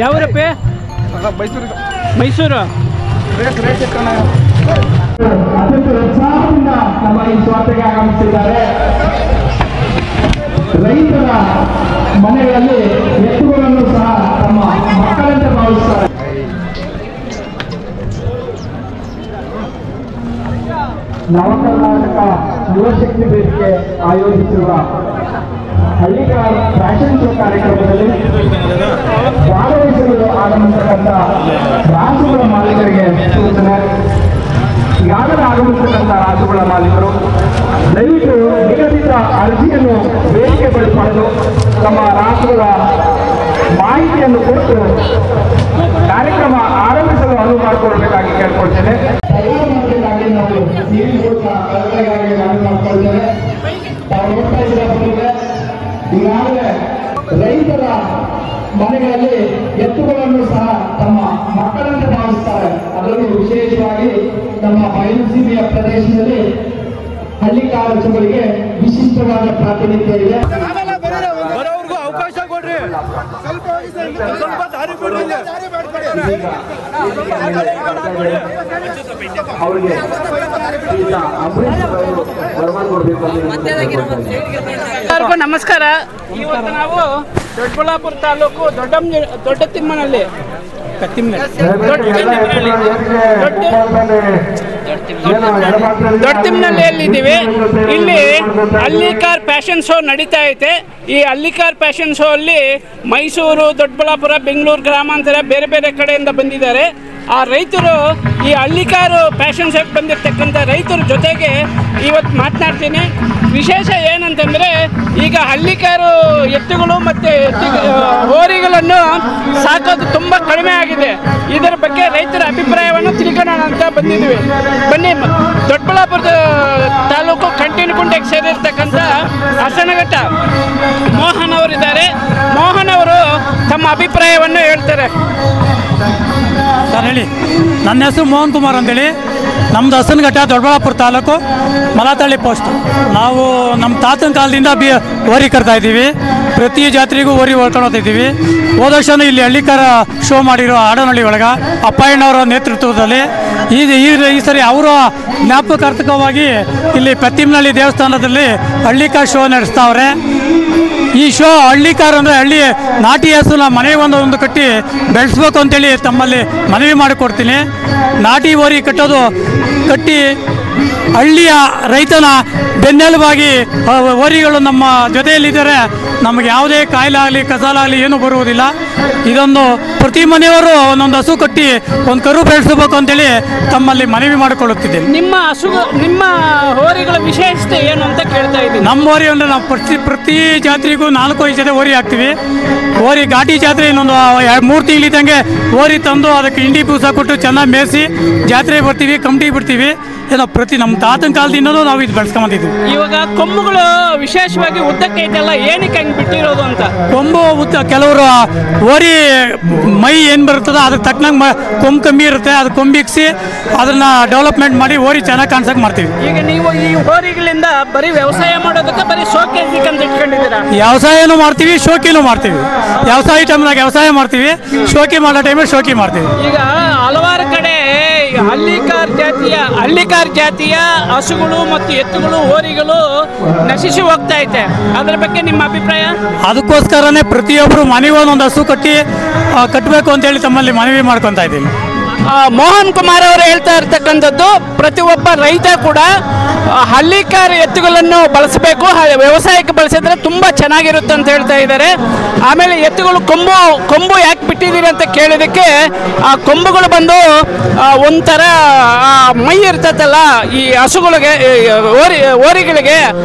ಯಾವೂರಪ್ಪ? ಮೈಸೂರು. ಅತ್ಯಂತ ಉತ್ಸಾಹದಿಂದ ನಮ್ಮ ಈ ಸ್ವಾರ್ಥಕ್ಕೆ ಆಗಮಿಸಿದ್ದಾರೆ. ರೈತರ ಮನೆಗಳಲ್ಲಿ ಎತ್ತುಗಳನ್ನು ಸಹ ತಮ್ಮ ಮಕ್ಕಳಂತೆ ಭಾವಿಸುತ್ತಾರೆ. ನವಕರ್ನಾಟಕ ಯುವಶಕ್ತಿ ವೇದಿಕೆ ಆಯೋಜಿಸಿರುವ ಹಳ್ಳಿಗಾರ ಫ್ಯಾಷನ್ ಶೋ ಕಾರ್ಯಕ್ರಮದಲ್ಲಿ ಭಾಗವಹಿಸಲು ಆಗಮಿಸತಕ್ಕಂಥ ರಾಸುಗಳ ಮಾಲೀಕರಿಗೆ ಸೂಚನೆ. ಈಗಾಗಲೇ ಆಗಮಿಸತಕ್ಕಂಥ ರಾಸುಗಳ ಮಾಲೀಕರು ದಯವಿಟ್ಟು ನಿಗದಿತ ಅರ್ಜಿಯನ್ನು ವೇದಿಕೆ ಬಳಿ ಪಡೆದು ತಮ್ಮ ರಾಸುಗಳ ಮಾಹಿತಿಯನ್ನು ಕೊಟ್ಟು ಕಾರ್ಯಕ್ರಮ ಆರಂಭಿಸಲು ಅನುವು ಮಾಡಿಕೊಳ್ಬೇಕಾಗಿ ಕೇಳ್ಕೊಳ್ತೇನೆ. ನಾವು ಈಗಾಗಲೇ ರೈತರ ಮನೆಗಳಲ್ಲಿ ಎತ್ತುಗಳನ್ನು ಸಹ ತಮ್ಮ ಮಕ್ಕಳಂತೆ ಭಾವಿಸುತ್ತಾರೆ. ಅದರಲ್ಲೂ ವಿಶೇಷವಾಗಿ ನಮ್ಮ ಬಯಲುಸೀಮೆಯ ಪ್ರದೇಶದಲ್ಲಿ ಹಳ್ಳಿಕಾರರಿಗೆ ವಿಶಿಷ್ಟವಾದ ಪ್ರಾತಿನಿಧ್ಯ ಇದೆ. ಅವಕಾಶ ಕೊಡ್ರಿ, ಸ್ವಲ್ಪ ದಾರಿ ಬಿಡ್ರಿ. ಅವರಿಗೆ ನಮಸ್ಕಾರ. ಇವತ್ತು ನಾವು ದೊಡ್ಡಬಳ್ಳಾಪುರ ತಾಲೂಕು ದೊಡ್ಡತಿಮ್ಮನಲ್ಲಿ ದೊಡ್ಡತಿಮ್ಮನಹಳ್ಳಿಯಲ್ಲಿದ್ದೀವಿ. ಇಲ್ಲಿ ಹಳ್ಳಿಕಾರ್ ಫ್ಯಾಷನ್ ಶೋ ನಡೀತಾ ಐತೆ. ಈ ಹಳ್ಳಿಕಾರ್ ಫ್ಯಾಷನ್ ಶೋ ಅಲ್ಲಿ ಮೈಸೂರು, ದೊಡ್ಡಬಳ್ಳಾಪುರ, ಬೆಂಗಳೂರು ಗ್ರಾಮಾಂತರ ಬೇರೆ ಬೇರೆ ಕಡೆಯಿಂದ ಬಂದಿದ್ದಾರೆ. ಆ ರೈತರು ಈ ಹಳ್ಳಿಕಾರು ಫ್ಯಾಷನ್ ಶೋಗೆ ಬಂದಿರತಕ್ಕಂಥ ರೈತರ ಜೊತೆಗೆ ಇವತ್ತು ಮಾತನಾಡ್ತೀನಿ. ವಿಶೇಷ ಏನಂತಂದರೆ, ಈಗ ಹಳ್ಳಿಕಾರು ಎತ್ತುಗಳು ಮತ್ತು ಹೋರಿಗಳನ್ನು ಸಾಕೋದು ತುಂಬ ಕಡಿಮೆ ಆಗಿದೆ. ಇದರ ಬಗ್ಗೆ ರೈತರ ಅಭಿಪ್ರಾಯವನ್ನು ತಿಳ್ಕೊಳ್ಳೋಣ ಅಂತ ಬಂದಿದ್ವಿ. ಬನ್ನಿ. ದೊಡ್ಡಬಳ್ಳಾಪುರದ ತಾಲೂಕು ಕಂಟಿನಕುಂಟೆಗೆ ಸೇರಿರ್ತಕ್ಕಂಥ ಹಸನಘಟ್ಟ ಮೋಹನ್ ಅವರಿದ್ದಾರೆ. ಮೋಹನ್ ಅವರು ತಮ್ಮ ಅಭಿಪ್ರಾಯವನ್ನು ಹೇಳ್ತಾರೆ. ಸರ್ ಹೇಳಿ. ನನ್ನ ಹೆಸರು ಮೋಹನ್ ಕುಮಾರ್ ಅಂತೇಳಿ. ನಮ್ಮದು ಹಸನಘಟ್ಟ, ದೊಡ್ಡಬಳ್ಳಾಪುರ ತಾಲೂಕು, ಮಲಾತಳ್ಳಿ ಪೋಸ್ಟ್. ನಾವು ನಮ್ಮ ತಾತನ ಕಾಲದಿಂದ ಹೋರಿ ಕರ್ತಾ ಇದ್ದೀವಿ. ಪ್ರತಿ ಜಾತ್ರೆಗೂ ಹೋರಿ ಹೊಡ್ಕೊಂಡು ಹೋಗ್ತಿದ್ದೀವಿ. ಹೋದ ವರ್ಷನೂ ಇಲ್ಲಿ ಹಳ್ಳಿಕಾರ ಶೋ ಮಾಡಿರೋ ಆಡನಹಳ್ಳಿ ಒಳಗೆ ಅಪ್ಪಯ್ಯನವರ ನೇತೃತ್ವದಲ್ಲಿ ಈ ಸರಿ ಅವರ ಜ್ಞಾಪಕಾರ್ಥಕವಾಗಿ ಇಲ್ಲಿ ಪತ್ತಿಮನಹಳ್ಳಿ ದೇವಸ್ಥಾನದಲ್ಲಿ ಹಳ್ಳಿಕಾರ ಶೋ ನಡೆಸ್ತಾವ್ರೆ. ಈ ಶೋ ಹಳ್ಳಿಕಾರ ಅಂದರೆ ಹಳ್ಳಿ ನಾಟಿ ಹಸುನ ಮನೆಗೆ ಒಂದು ಕಟ್ಟಿ ಬೆಳೆಸ್ಬೇಕು ಅಂತೇಳಿ ತಮ್ಮಲ್ಲಿ ಮನವಿ ಮಾಡಿಕೊಡ್ತೀನಿ. ನಾಟಿ ಹೋರಿ ಕಟ್ಟಿ ಹಳ್ಳಿಯ ರೈತನ ಬೆನ್ನೆಲುಬಾಗಿ ಹೋರಿಗಳು ನಮ್ಮ ಜೊತೆಯಲ್ಲಿದ್ದರೆ ನಮಗೆ ಯಾವುದೇ ಕಾಯಿಲೆ ಆಗಲಿ ಕಸಾಲಾಗಲಿ ಏನೂ ಬರುವುದಿಲ್ಲ. ಇದೊಂದು ಪ್ರತಿ ಮನೆಯವರು ಒಂದೊಂದು ಹಸು ಕಟ್ಟಿ ಒಂದು ಕರು ಬೆಳೆಸಬೇಕು ಅಂತೇಳಿ ತಮ್ಮಲ್ಲಿ ಮನವಿ ಮಾಡಿಕೊಳ್ಳುತ್ತಿದ್ದೇನೆ. ನಿಮ್ಮ ಹೋರಿಗಳ ವಿಶೇಷತೆ ಏನು ಅಂತ ಕೇಳ್ತಾ ಇದ್ದೀನಿ. ನಮ್ಮ ಹೋರಿ ಅಂದರೆ ನಾವು ಪ್ರತಿ ಜಾತ್ರೆಗೂ 4-5 ಜೊತೆ ಹೋರಿ ಹಾಕ್ತೀವಿ. ಹೋರಿ ಘಾಟಿ ಜಾತ್ರೆ ಇನ್ನೊಂದು 3 ತಿಂಗಳಿದ್ದಂಗೆ ಹೋರಿ ತಂದು ಅದಕ್ಕೆ ಹಿಂಡಿ ಪೂಸ ಕೊಟ್ಟು ಚೆನ್ನಾಗಿ ಮೇಯಿಸಿ ಜಾತ್ರೆಗೆ ಬರ್ತೀವಿ, ಕಮಿಟಿಗೆ ಬಿಡ್ತೀವಿ. ಏನೋ ಪ್ರತಿ ನಮ್ಮ ತಾತನ ಕಾಲದಿಂದಲೂ ನಾವು ಇದು ಬೆಳೆಸ್ಕೊಂಬಂದಿದ್ವಿ. ಇವಾಗ ಕೊಂಬುಗಳು ವಿಶೇಷವಾಗಿ ಉದ್ದಕ್ಕೆ ಐತಲ್ಲ, ಏನಕ್ಕೆ ಹಂಗೆ ಬಿಟ್ಟಿರೋದು ಅಂತ? ಕೊಂಬು ಉದ್ದ, ಕೆಲವರು ಹೋರಿ ಮೈ ಏನು ಬರ್ತದೋ ಅದಕ್ಕೆ ತಕ್ಕನಂಗೆ ಕೊಂಬು ಕಮ್ಮಿ ಇರುತ್ತೆ, ಅದು ಕೊಂಬಿಕ್ಸಿ ಅದನ್ನು ಡೆವಲಪ್ಮೆಂಟ್ ಮಾಡಿ ಹೋರಿ ಚೆನ್ನಾಗಿ ಕಾಣಿಸೋಕೆ ಮಾಡ್ತೀವಿ. ಈಗ ನೀವು ಈ ಹೋರಿಗಳಿಂದ ಬರೀ ವ್ಯವಸಾಯ ಮಾಡೋದಕ್ಕೆ ಬರೀ ಶೋಕೇಸಿಗೆ ಅಂತ ಇಟ್ಕೊಂಡಿದ್ದೀರಾ? ವ್ಯವಸಾಯನೂ ಮಾಡ್ತೀವಿ, ಶೋಕಿನೂ ಮಾಡ್ತೀವಿ. ವ್ಯವಸಾಯ ಟೈಮ್ನಾಗ ವ್ಯವಸಾಯ ಮಾಡ್ತೀವಿ, ಶೋಕಿ ಮಾಡೋ ಟೈಮಲ್ಲಿ ಶೋಕಿ ಮಾಡ್ತೀವಿ. ಈಗ ಹಲವಾರು ಕಡೆ ಹಳ್ಳಿಕಾರ್ ಜಾತಿಯ ಹಸುಗಳು ಮತ್ತು ಎತ್ತುಗಳು, ಹೋರಿಗಳು ನಶಿಸಿ ಹೋಗ್ತಾ ಐತೆ. ಅದರ ಬಗ್ಗೆ ನಿಮ್ಮ ಅಭಿಪ್ರಾಯ? ಅದಕ್ಕೋಸ್ಕರನೇ ಪ್ರತಿಯೊಬ್ಬರು ಮನೆಗೆ ಒಂದೊಂದು ಹಸು ಕಟ್ಟಬೇಕು ಅಂತೇಳಿ ತಮ್ಮಲ್ಲಿ ಮನವಿ ಮಾಡ್ಕೊತಾ ಇದ್ದೀನಿ. ಮೋಹನ್ ಕುಮಾರ್ ಅವರು ಹೇಳ್ತಾ ಇರ್ತಕ್ಕಂಥದ್ದು, ಪ್ರತಿಯೊಬ್ಬ ರೈತ ಕೂಡ ಹಳ್ಳಿಕಾರ ಎತ್ತುಗಳನ್ನು ಬಳಸಬೇಕು, ವ್ಯವಸಾಯಕ್ಕೆ ಬಳಸಿದ್ರೆ ತುಂಬ ಚೆನ್ನಾಗಿರುತ್ತೆ ಅಂತ ಹೇಳ್ತಾ ಇದ್ದಾರೆ. ಆಮೇಲೆ ಎತ್ತುಗಳು ಕೊಂಬು ಯಾಕೆ ಬಿಟ್ಟಿದ್ದೀರಿ ಅಂತ ಕೇಳಿದಕ್ಕೆ, ಆ ಕೊಂಬುಗಳು ಬಂದು ಒಂಥರ ಮೈ ಇರ್ತದಲ್ಲ ಈ ಹಸುಗಳಿಗೆ, ಹೋರಿಗಳಿಗೆ,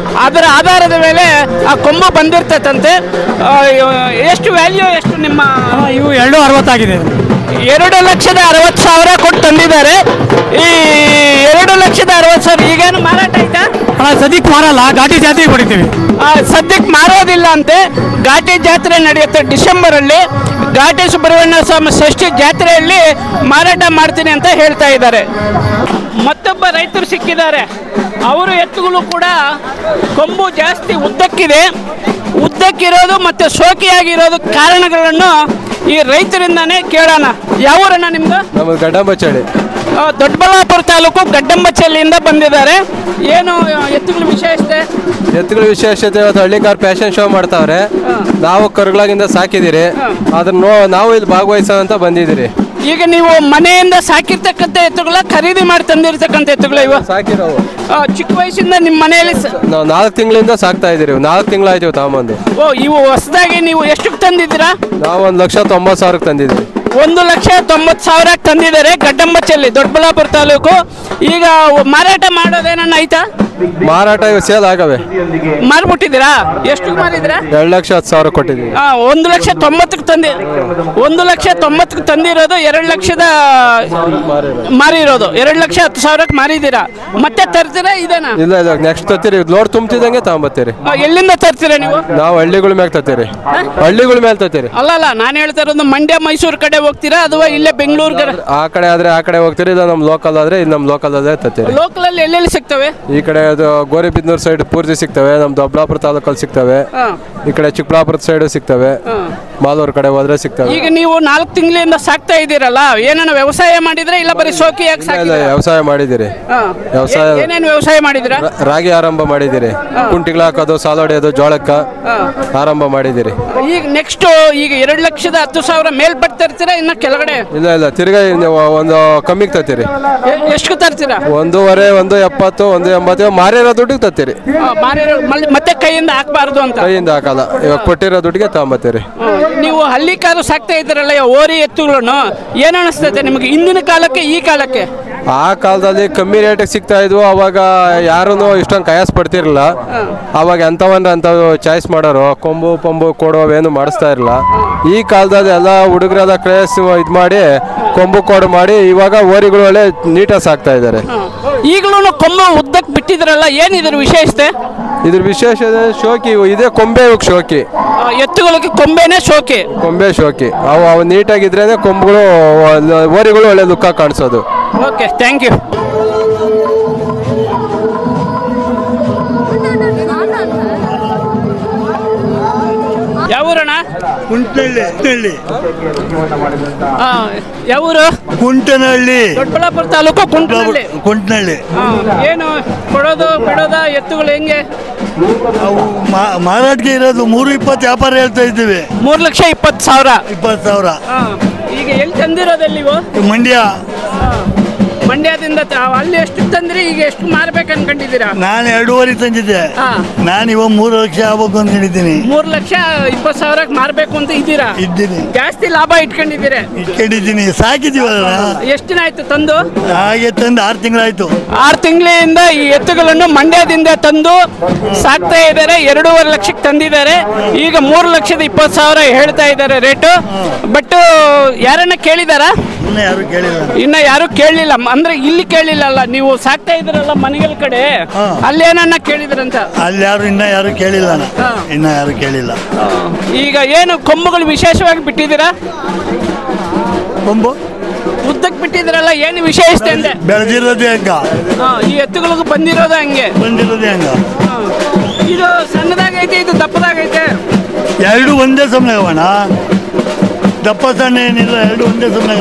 ಅದರ ಆಧಾರದ ಮೇಲೆ ಆ ಕೊಂಬು ಬಂದಿರ್ತದಂತೆ. ಎಷ್ಟು ವ್ಯಾಲ್ಯೂ ಎಷ್ಟು ನಿಮ್ಮ? ಇವು 260 ಆಗಿದೆ. 2,60,000 ಕೊಟ್ಟು ತಂದಿದ್ದಾರೆ. ಈ 2,60,000 ಈಗೇನು ಮಾರಾಟ ಆಯ್ತಾ? ಸದ್ಯಕ್ಕೆ ಮಾರಲ್ಲ, ಘಾಟಿ ಜಾತ್ರೆಗೆ ಹೊಡಿತೀವಿ. ಸದ್ಯಕ್ಕೆ ಮಾರೋದಿಲ್ಲ ಅಂತೆ. ಘಾಟಿ ಜಾತ್ರೆ ನಡೆಯುತ್ತೆ ಡಿಸೆಂಬರಲ್ಲಿ. ಘಾಟಿ ಸುಬ್ರಹ್ಮಣ್ಯ ಸ್ವಾಮಿ ಷಷ್ಠಿ ಜಾತ್ರೆಯಲ್ಲಿ ಮಾರಾಟ ಮಾಡ್ತೀನಿ ಅಂತ ಹೇಳ್ತಾ ಇದ್ದಾರೆ. ಮತ್ತೊಬ್ಬ ರೈತರು ಸಿಕ್ಕಿದ್ದಾರೆ. ಅವರು ಎತ್ತುಗಳು ಕೂಡ ಕೊಂಬು ಜಾಸ್ತಿ ಉದ್ದಕ್ಕಿರೋದು ಮತ್ತು ಶೋಕಿಯಾಗಿರೋದು ಕಾರಣಗಳನ್ನು ಈ ರೈತರಿಂದಾನೇ ಕೇಳೋಣ. ಯಾವ ಊರಣ್ಣ ನಿಮ್ದು? ನಮ್ಮದು ಗಡ್ಡಂಬಚ್ಚಳ್ಳಿ. ದೊಡ್ಡಬಳ್ಳಾಪುರ ತಾಲೂಕು ಗಡ್ಡಂಬಚ್ಚಳ್ಳಿಯಿಂದ ಬಂದಿದ್ದಾರೆ. ಏನು ಎತ್ತುಗಳ ವಿಶೇಷತೆ? ಎತ್ತುಗಳ ವಿಶೇಷತೆ ಇವತ್ತು ಹಳ್ಳಿಕಾರ್ ಫ್ಯಾಷನ್ ಶೋ ಮಾಡ್ತಾವ್ರೆ. ನಾವು ಕರುಗಳಾಗಿಂದ ಸಾಕಿದಿರಿ, ಅದನ್ನ ನಾವು ಇಲ್ಲಿ ಭಾಗವಹಿಸೋ ಅಂತ ಬಂದಿದ್ದೀರಿ. ಈಗ ನೀವು ಮನೆಯಿಂದ ಸಾಕಿರ್ತಕ್ಕಂಥ ಎತ್ತುಗಳ ಖರೀದಿ ಮಾಡಿ ತಂದಿರ್ತಕ್ಕಂಥ ಎತ್ತುಗಳ ಇವ ಸಾಕಿರೋವು ಚಿಕ್ಕ ವಯಸ್ಸಿಂದ ನಿಮ್ಮ ಮನೆಯಲ್ಲಿ ನಾವು 4 ತಿಂಗಳಿಂದ ಸಾಕ್ತಾ ಇದ್ದೀರಿ. 4 ತಿಂಗಳಾಯ್ತು ತಗೊಂಬಂದು. ಇವು ಹೊಸದಾಗಿ ನೀವು ಎಷ್ಟಕ್ಕೆ ತಂದಿದ್ದೀರಾ? ನಾವು 1,90,000 ತಂದಿದ್ದೀವಿ. 1,90,000 ತಂದಿದ್ದಾರೆ ಗಡ್ಡಂಬಚ್ಚಳ್ಳಿ ದೊಡ್ಡಬಳ್ಳಾಪುರ ತಾಲೂಕು. ಈಗ ಮಾರಾಟ ಮಾಡೋದೇನನ್ನ ಆಯ್ತಾ? ಮಾರಾಟ ಸೇಲ್ ಆಗವೆ. ಮಾರ್ಬಿಟ್ಟಿದ್ದೀರಾ? ಎಷ್ಟು ಮಾರಿದ್ರ? 2,10,000 ಕೊಟ್ಟಿದ್ದೀವಿ. 1,90,000 ತಂದಿ 1,90,000 ತಂದಿರೋದು 2,00,000 ಮಾರಿರೋದು 2,10,000 ಮಾರಿದ್ದೀರಾ. ಮತ್ತೆ ತರ್ತೀರಾ ಇದೇನಾ? ಇಲ್ಲ ಇಲ್ಲ, ನೆಕ್ಸ್ಟ್ ತರ್ತೀರಿ. ಲೋಡ್ ತುಂಬ್ತಿದಂಗೆ ತಗೊಂಬತ್ತೀರಿ. ಎಲ್ಲಿಂದ ತರ್ತೀರಾ ನೀವು? ನಾವು ಹಳ್ಳಿಗಳ ಮೇಲೆ ತರ್ತೀರಿ. ಹಳ್ಳಿಗಳ ಮೇಲೆ ತರ್ತೀರಿ. ಅಲ್ಲ ನಾನು ಹೇಳ್ತಾ ಇರೋದು ಮಂಡ್ಯ ಮೈಸೂರು ಕಡೆ ಹೋಗ್ತೀರಾ ಅಥವಾ ಇಲ್ಲೇ ಬೆಂಗಳೂರು ಆ ಕಡೆ ಆದ್ರೆ ಆ ಕಡೆ ಹೋಗ್ತೀರಿ. ಇದು ನಮ್ಮ ಲೋಕಲ್ ಆದ್ರೆ ಇದು ನಮ್ಮ ಲೋಕಲ್ ಅಲ್ಲೇ ತರ್ತೀರಿ. ಲೋಕಲ್ ಅಲ್ಲಿ ಎಲ್ಲೆಲ್ಲಿ ಸಿಗ್ತವೆ? ಈ ಕಡೆ ಅದು ಗೋರಿಬಿದ್ನೂರು ಸೈಡ್ ಪೂರ್ತಿ ಸಿಗ್ತವೆ. ನಮ್ಮ ದೊಡ್ಡಬಳ್ಳಾಪುರ ತಾಲೂಕಲ್ಲಿ ಸಿಗ್ತವೆ. ಈ ಕಡೆ ಚಿಕ್ಕಬಳ್ಳಾಪುರದ ಸೈಡ್ ಸಿಗ್ತವೆ. ಮಾಲೂರು ಕಡೆ ಹೋದ್ರೆ ಸಿಗ್ತವೆ. ಈಗ ನೀವು 4 ತಿಂಗಳಿಂದ ಸಾಕ್ತಾ ಇದ್ದೀರಲ್ಲ, ಏನೇನು ವ್ಯವಸಾಯ ಮಾಡಿದ್ರೆ ಇಲ್ಲ ಬರೀ ಶೋಕಿಯಾಗಿ ಸಾಕಿದ್ರೆ? ವ್ಯವಸಾಯ ಮಾಡಿದಿರಿ. ವ್ಯವಸಾಯ ಏನೇನು ವ್ಯವಸಾಯ ಮಾಡಿದಿರಾ? ರಾಗಿ ಆರಂಭ ಮಾಡಿದಿರಿ. ಕುಂಟಿಗಳು ಹಾಕೋದು, ಸಾಲ ಹೊಡೆಯೋದು, ಜೋಳಕ್ಕ ಆರಂಭ ಮಾಡಿದಿರಿ. ಈಗ ನೆಕ್ಸ್ಟ್ ಈಗ 2,10,000 ಮೇಲ್ಪಟ್ಟು ತರ್ತೀರಾ ಇನ್ನ ಕೆಳಗಡೆ? ಇಲ್ಲ ಇಲ್ಲ, ತಿರ್ಗಾ ಒಂದು ಕಮ್ಮಿಗೆ ತರ್ತೀರಿ. ಎಷ್ಟು ತರ್ತೀರಾ? 1.5, 1.70, 1.80 ಮಾರಿರೋ ದುಡ್ಡಿಗೆ ತರ್ತೀರಿ. ಮತ್ತೆ ಕೈಯಿಂದ ಹಾಕ್ಬಾರ್ದು ಅಂತ? ಕೈಯಿಂದ ಹಾಕಲ್ಲ. ಇವಾಗ ಕೊಟ್ಟಿರೋ ದುಡ್ಡಿಗೆ ತಗೊಂಬತ್ತೀರಿ. ನೀವು ಹಳ್ಳಿಕಾರು ಸಾಕ್ತಾ ಇದ್ದೀರಲ್ಲ ಓರಿ ಎತ್ತುಗಳನ್ನು, ಏನು ಅನಿಸ್ತೈತೆ ನಿಮಗೆ ಹಿಂದಿನ ಕಾಲಕ್ಕೆ ಈ ಕಾಲಕ್ಕೆ? ಆ ಕಾಲದಲ್ಲಿ ಕಮ್ಮಿ ರೇಟಿಗೆ ಸಿಗ್ತಾ ಇದ್ವು. ಅವಾಗ ಯಾರೂ ಇಷ್ಟೊಂದು ಕಯಾಸ್ ಪಡ್ತಿರಲಿಲ್ಲ. ಅವಾಗ ಎಂಥವನ್ನ ಅಂಥವು ಚಾಯ್ಸ್ ಮಾಡೋರು, ಕೊಂಬು ಪಂಬು ಕೊಡೋವೇನು ಮಾಡಿಸ್ತಾ ಇರಲಿಲ್ಲ. ಈ ಕಾಲದಲ್ಲಿ ಎಲ್ಲ ಹುಡುಗರೆಲ್ಲ ಕ್ರೇಸ್ ಇದು ಮಾಡಿ ಕೊಂಬು ಕೋಡು ಮಾಡಿ ಇವಾಗ ಓರಿಗಳು ಒಳ್ಳೆ ನೀಟಾಗಿ ಸಾಕ್ತಾ ಇದ್ದಾರೆ. ಈಗಲೂ ಕೊಂಬು ಉದ್ದಕ್ಕೆ ಬಿಟ್ಟಿದ್ರಲ್ಲ, ಏನಿದ್ರ ವಿಶೇಷತೆ? ಇದ್ರ ವಿಶೇಷ ಶೋಕಿ ಇದೇ ಕೊಂಬೆ ಶೋಕಿ. ಎತ್ತುಗಳಿಗೆ ಕೊಂಬೆನೇ ಶೋಕಿ. ಕೊಂಬೆ ಶೋಕಿ. ಅವು ನೀಟಾಗಿದ್ರೇನೆ ಕೊಂಬುಗಳು ಓರಿಗಳು ಒಳ್ಳೆ ಲುಕ್ಕ ಕಾಣಿಸೋದು. Okay, thank you. ಯಾವೂರಣ್ಣ? ಕುಂಟನಹಳ್ಳಿ. ಯಾವೂರು? ಕುಂಟನಹಳ್ಳಿ, ದೊಡ್ಡಬಳ್ಳಾಪುರ ತಾಲೂಕು ಕುಂಟನಹಳ್ಳಿ. ಏನು ಕೊಡೋದು ಬಿಡೋದ ಎತ್ತುಗಳು ಹೆಂಗೆ? ಅವು ಮಾರಾಟಕ್ಕೆ ಇರೋದು 320 ವ್ಯಾಪಾರ ಹೇಳ್ತಾ ಇದ್ದೀವಿ. 3,20,000. 20,000. ಈಗ ಎಲ್ಲಿ ತಂದಿರೋದಲ್ಲಿ ಇವು? ಮಂಡ್ಯದಿಂದ. ಅಲ್ಲಿ ಎಷ್ಟು ತಂದ್ರಿ? ಈಗ ಎಷ್ಟು ಮಾರ್ಬೇಕು ಅನ್ಕೊಂಡಿದ್ದೀರಾ? ನಾನು 2.5 ತಂದಿದ್ದೆ. ನಾನು ಇವಾಗ 3 ಲಕ್ಷ ಆಗ್ಬೇಕು ಅಂತ ಹೇಳಿದ್ದೀನಿ. 3,20,000 ಮಾರ್ಬೇಕು ಅಂತ ಇದ್ದೀರಾ? ಇದ್ದೀನಿ. ಜಾಸ್ತಿ ಲಾಭ ಇಟ್ಕೊಂಡಿದ್ದೀನಿ. ಸಾಕಿದೀವಲ್ಲ. ಎಷ್ಟು ದಿನ ಆಯ್ತು ತಂದು? ಹಾಗೆ ತಂದು 6 ತಿಂಗಳಾಯ್ತು. 6 ತಿಂಗಳಿಂದ ಈ ಎತ್ತುಗಳನ್ನು ಮಂಡ್ಯದಿಂದ ತಂದು ಸಾಕ್ತಾ ಇದ್ದಾರೆ. 2.5 ಲಕ್ಷಕ್ಕೆ ತಂದಿದ್ದಾರೆ. ಈಗ 3,20,000 ಹೇಳ್ತಾ ಇದ್ದಾರೆ ರೇಟು. ಬಟ್ ಯಾರನ್ನ ಕೇಳಿದಾರ? ಇನ್ನ ಯಾರು ಕೇಳಲಿಲ್ಲ. ಅಂದ್ರೆ ಇಲ್ಲಿ ಕೇಳಿಲ್ಲ, ನೀವು ಸಾಕ್ತಾ ಇದ್ರಲ್ಲ ಮನೆಗಳ ಕಡೆ, ಅಲ್ಲಿ ಏನನ್ನ ಕೇಳಿದ್ರಂತ? ಅಲ್ಲಿ ಯಾರು ಕೇಳಿಲ್ಲ. ಈಗ ಏನು ಕೊಂಬುಗಳು ವಿಶೇಷವಾಗಿ ಬಿಟ್ಟಿದ್ದೀರಾ? ಕೊಂಬು ಉದ್ದಕ್ಕೆ ಬಿಟ್ಟಿದ್ರಲ್ಲ, ಏನು ವಿಶೇಷತೆ ಅಂದೆ? ಬೆಳೆದಿರೋದೇ ಹಂಗ. ಈ ಎತ್ತುಗಳಿಗೆ ಬಂದಿರೋದು ಹಂಗೆ. ಇದು ಸಣ್ಣದಾಗೈತೆ, ಇದು ದಪ್ಪದಾಗೈತೆ. ಎರಡು ಒಂದೇ ಸಮಯ ಅವಣ. ದಪ್ಪ ಸಣ್ಣ ಏನಿಲ್ಲ, ಎರಡು ಒಂದೇ ಸಮಯ.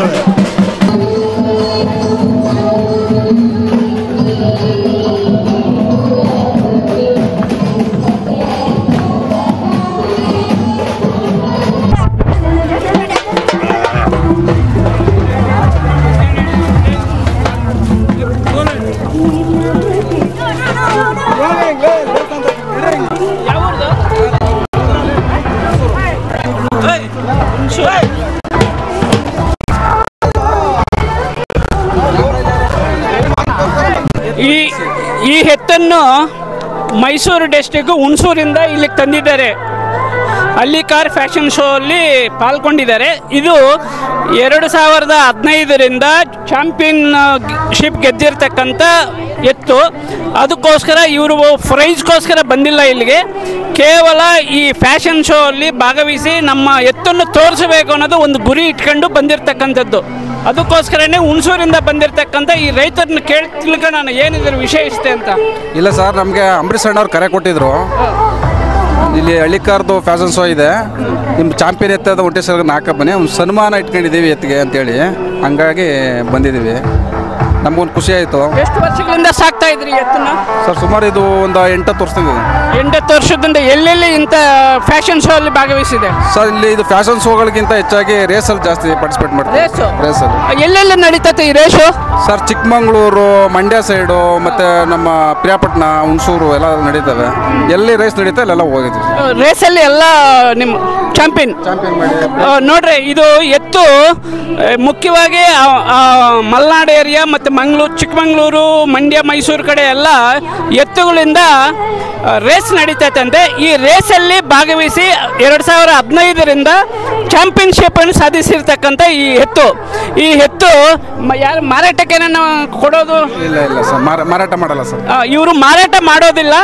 ಈ ಎತ್ತನ್ನು ಮೈಸೂರು ಡಿಸ್ಟ್ರಿಕ್ಟ್ ಹುಣಸೂರಿಂದ ಇಲ್ಲಿಗೆ ತಂದಿದ್ದಾರೆ. ಹಳ್ಳಿಕಾರ್ ಫ್ಯಾಷನ್ ಶೋ ಅಲ್ಲಿ ಪಾಲ್ಗೊಂಡಿದ್ದಾರೆ. ಇದು 2015ರಿಂದ ಚಾಂಪಿಯನ್ಶಿಪ್ ಗೆದ್ದಿರ್ತಕ್ಕಂಥ ಎತ್ತು. ಅದಕ್ಕೋಸ್ಕರ ಇವರು ಪ್ರೈಸ್ಗೋಸ್ಕರ ಬಂದಿಲ್ಲ ಇಲ್ಲಿಗೆ. ಕೇವಲ ಈ ಫ್ಯಾಷನ್ ಶೋ ಅಲ್ಲಿ ಭಾಗವಹಿಸಿ ನಮ್ಮ ಎತ್ತನ್ನು ತೋರಿಸಬೇಕು ಅನ್ನೋದು ಒಂದು ಗುರಿ ಇಟ್ಕೊಂಡು ಬಂದಿರತಕ್ಕಂಥದ್ದು. ಅದಕ್ಕೋಸ್ಕರನೇ ಹುಣಸೂರಿಂದ ಬಂದಿರತಕ್ಕಂಥ ಈ ರೈತರನ್ನ ಕೇಳ್ತಿಲ್ಕ ನಾನು ಏನಿದ್ರು ವಿಷಯ ಇಷ್ಟೇ ಅಂತ. ಇಲ್ಲ ಸರ್, ನಮಗೆ ಅಂಬರೀಷ್ ಅಣ್ಣವ್ರು ಕರೆ ಕೊಟ್ಟಿದ್ರು. ಇಲ್ಲಿ ಹಳ್ಳಿಕಾರ್ದು ಫ್ಯಾಷನ್ ಶೋ ಇದೆ. ನಿಮ್ಮ ಚಾಂಪಿಯನ್ ಎತ್ತದ ಹೊಟ್ಟೆ ಸರ್ ನಾಲ್ಕು ಬನ್ನಿ ಒಂದು ಸನ್ಮಾನ ಇಟ್ಕೊಂಡಿದ್ದೀವಿ ಎತ್ತಿಗೆ ಅಂತೇಳಿ, ಹಂಗಾಗಿ ಬಂದಿದ್ದೀವಿ. ನಮಗೊಂದು ಖುಷಿ ಆಯಿತು. ಎಷ್ಟು ವರ್ಷಗಳಿಂದ ಸಾಕ್ತಾ ಇದ್ರಿ ಎತ್ತನ್ನ? ಸರ್ ಸುಮಾರು ಇದು ಒಂದು 8-10 ವರ್ಷದಿಂದ. 8-10 ವರ್ಷದಿಂದ ಎಲ್ಲೆಲ್ಲಿ ಇಂಥ ಫ್ಯಾಷನ್ ಶೋ ಅಲ್ಲಿ ಭಾಗವಹಿಸಿದೆ? ಸರ್ ಇಲ್ಲಿ ಇದು ಫ್ಯಾಷನ್ ಶೋಗಳಿಗಿಂತ ಹೆಚ್ಚಾಗಿ ರೇಸಲ್ಲಿ ಜಾಸ್ತಿ ಪಾರ್ಟಿಸಿಪೇಟ್ ಮಾಡ್ತೀವಿ. ರೇಸಲ್ಲಿ ಎಲ್ಲೆಲ್ಲಿ ನಡೀತದೆ ಈ race? Sir Chikmagalur, Mandya side, ಮತ್ತು ನಮ್ಮ ಪ್ರಿಯಾಪಟ್ಟಣ, ಹುಣಸೂರು ಎಲ್ಲ ನಡೀತವೆ. ಎಲ್ಲಿ ರೇಸ್ ನಡೀತಾ ಅಲ್ಲೆಲ್ಲ ಹೋಗಿದ್ವಿ. ರೇಸಲ್ಲಿ ಎಲ್ಲ ನಿಮ್ಮ ಚಾಂಪಿಯನ್ ನೋಡ್ರಿ. ಇದು ಎತ್ತು ಮುಖ್ಯವಾಗಿ ಮಲೆನಾಡು ಏರಿಯಾ ಮತ್ತು ಚಿಕ್ಕಮಂಗ್ಳೂರು, ಮಂಡ್ಯ, ಮೈಸೂರು ಕಡೆ ಎಲ್ಲ ಎತ್ತುಗಳಿಂದ ರೇಸ್ ನಡೀತೈತಂತೆ. ಈ ರೇಸಲ್ಲಿ ಭಾಗವಹಿಸಿ 2015ರಿಂದ ಚಾಂಪಿಯನ್ಶಿಪ್ ಅನ್ನು ಸಾಧಿಸಿರ್ತಕ್ಕಂಥ ಈ ಎತ್ತು ಯಾರು ಮಾರಾಟಕ್ಕೆ ಕೊಡೋದು ಇಲ್ಲ ಸರ್, ಮಾರಾಟ ಮಾಡಲ್ಲ ಸರ್. ಇವರು ಮಾರಾಟ ಮಾಡೋದಿಲ್ಲ,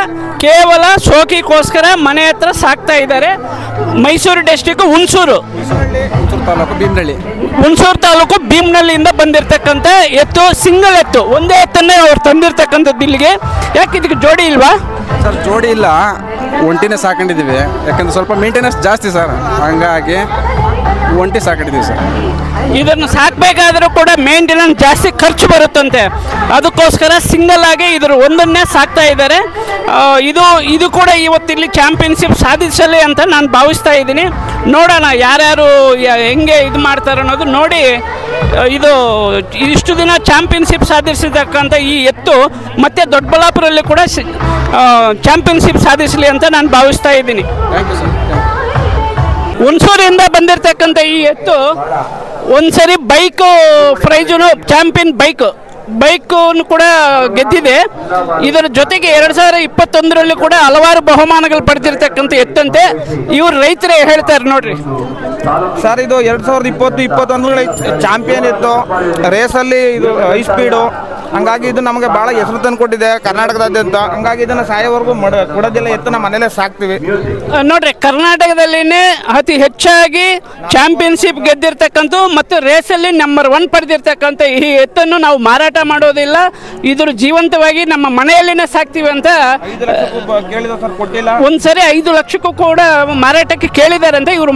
ಕೇವಲ ಶೋಕಿಗೋಸ್ಕರ ಮನೆ ಹತ್ರ ಸಾಕ್ತಾ ಇದ್ದಾರೆ. ಮೈಸೂರು ಡಿಸ್ಟಿಕ್ ಹುಣಸೂರು ತಾಲೂಕು ಭೀಮನಹಳ್ಳಿಯಿಂದ ಬಂದಿರತಕ್ಕಂಥ ಎತ್ತು, ಸಿಂಗಲ್ ಎತ್ತು, ಒಂದೇ ಎತ್ತನ್ನೇ ಅವ್ರು ತಂದಿರ್ತಕ್ಕಂಥದ್ದು ಇಲ್ಲಿಗೆ. ಯಾಕೆ ಇದಕ್ಕೆ ಜೋಡಿ ಇಲ್ವಾ ಸರ್? ಜೋಡಿ ಇಲ್ಲ, ಒಂಟಿನೇ ಸಾಕೊಂಡಿದ್ದೀವಿ. ಯಾಕಂದ್ರೆ ಸ್ವಲ್ಪ ಮೇಂಟೆನೆನ್ಸ್ ಜಾಸ್ತಿ ಸರ್, ಹಂಗಾಗಿ ಒಂಟಿ ಸಾಕೊಂಡಿದ್ದೀವಿ ಸರ್. ಇದನ್ನು ಸಾಕಬೇಕಾದ್ರೂ ಕೂಡ ಮೇಂಟೆನೆನ್ಸ್ ಜಾಸ್ತಿ ಖರ್ಚು ಬರುತ್ತಂತೆ. ಅದಕ್ಕೋಸ್ಕರ ಸಿಂಗಲ್ ಆಗಿ ಇದ್ರ ಒಂದನ್ನೇ ಸಾಕ್ತಾ ಇದ್ದಾರೆ. ಇದು ಕೂಡ ಇವತ್ತಿಲ್ಲಿ ಚಾಂಪಿಯನ್ಶಿಪ್ ಸಾಧಿಸಲಿ ಅಂತ ನಾನು ಭಾವಿಸ್ತಾ ಇದ್ದೀನಿ. ನೋಡೋಣ ಯಾರ್ಯಾರು ಹೆಂಗೆ ಇದು ಮಾಡ್ತಾರೆ ಅನ್ನೋದು ನೋಡಿ. ಇದು ಇಷ್ಟು ದಿನ ಚಾಂಪಿಯನ್ಶಿಪ್ ಸಾಧಿಸಿರ್ತಕ್ಕಂಥ ಈ ಎತ್ತು ಮತ್ತೆ ದೊಡ್ಡಬಳ್ಳಾಪುರಲ್ಲಿ ಕೂಡ ಚಾಂಪಿಯನ್ಶಿಪ್ ಸಾಧಿಸಲಿ ಅಂತ ನಾನು ಭಾವಿಸ್ತಾ ಇದ್ದೀನಿ. ಹುಣಸೂರಿಂದ ಬಂದಿರತಕ್ಕಂಥ ಈ ಎತ್ತು ಒಂದ್ಸರಿ ಬೈಕ್ ಪ್ರೈಜುನು ಚಾಂಪಿಯನ್ ಬೈಕನ್ನು ಕೂಡ ಗೆದ್ದಿದೆ. ಇದರ ಜೊತೆಗೆ 2021ರಲ್ಲಿ ಕೂಡ ಹಲವಾರು ಬಹುಮಾನಗಳು ಪಡೆದಿರ್ತಕ್ಕಂಥ ಎತ್ತಂತೆ. ಇವರು ರೈತರೇ ಹೇಳ್ತಾರೆ ನೋಡ್ರಿ. ಸರ್ ಇದು 2020-21 ಚಾಂಪಿಯನ್ ಇತ್ತು ರೇಸಲ್ಲಿ. ಇದು ಹೈ ಸ್ಪೀಡು, ಹಂಗಾಗಿ ಇದು ನಮಗೆ ಭಾಳ ಹೆಸರು ತಂದು ಕೊಟ್ಟಿದೆ ಕರ್ನಾಟಕದಾದ್ಯಂತ. ಹಂಗಾಗಿ ಇದನ್ನು ಸಾಯೋವರೆಗೂ ಕೊಡೋದಿಲ್ಲ, ಎತ್ತನ್ನ ಮನೇಲೆ ಸಾಕ್ತೀವಿ. ನೋಡ್ರಿ, ಕರ್ನಾಟಕದಲ್ಲಿನೇ ಅತಿ ಹೆಚ್ಚಾಗಿ ಚಾಂಪಿಯನ್ಶಿಪ್ ಗೆದ್ದಿರ್ತಕ್ಕಂಥ ಮತ್ತು ರೇಸಲ್ಲಿ ನಂಬರ್ 1 ಪಡೆದಿರ್ತಕ್ಕಂಥ ಈ ಎತ್ತನ್ನು ನಾವು ಮಾರಾಟ ಮಾಡೋದಿಲ್ಲ, ಇದ್ರ ಜೀವಂತವಾಗಿ ನಮ್ಮ ಮನೆಯಲ್ಲಿನೇ ಸಾಕ್ತೀವಿ ಅಂತ ಒಂದ್ಸರಿ 5 ಲಕ್ಷಕ್ಕೂ ಕೂಡ ಮಾರಾಟಕ್ಕೆ ಕೇಳಿದ್ದಾರೆ ಅಂತ. ಇವರು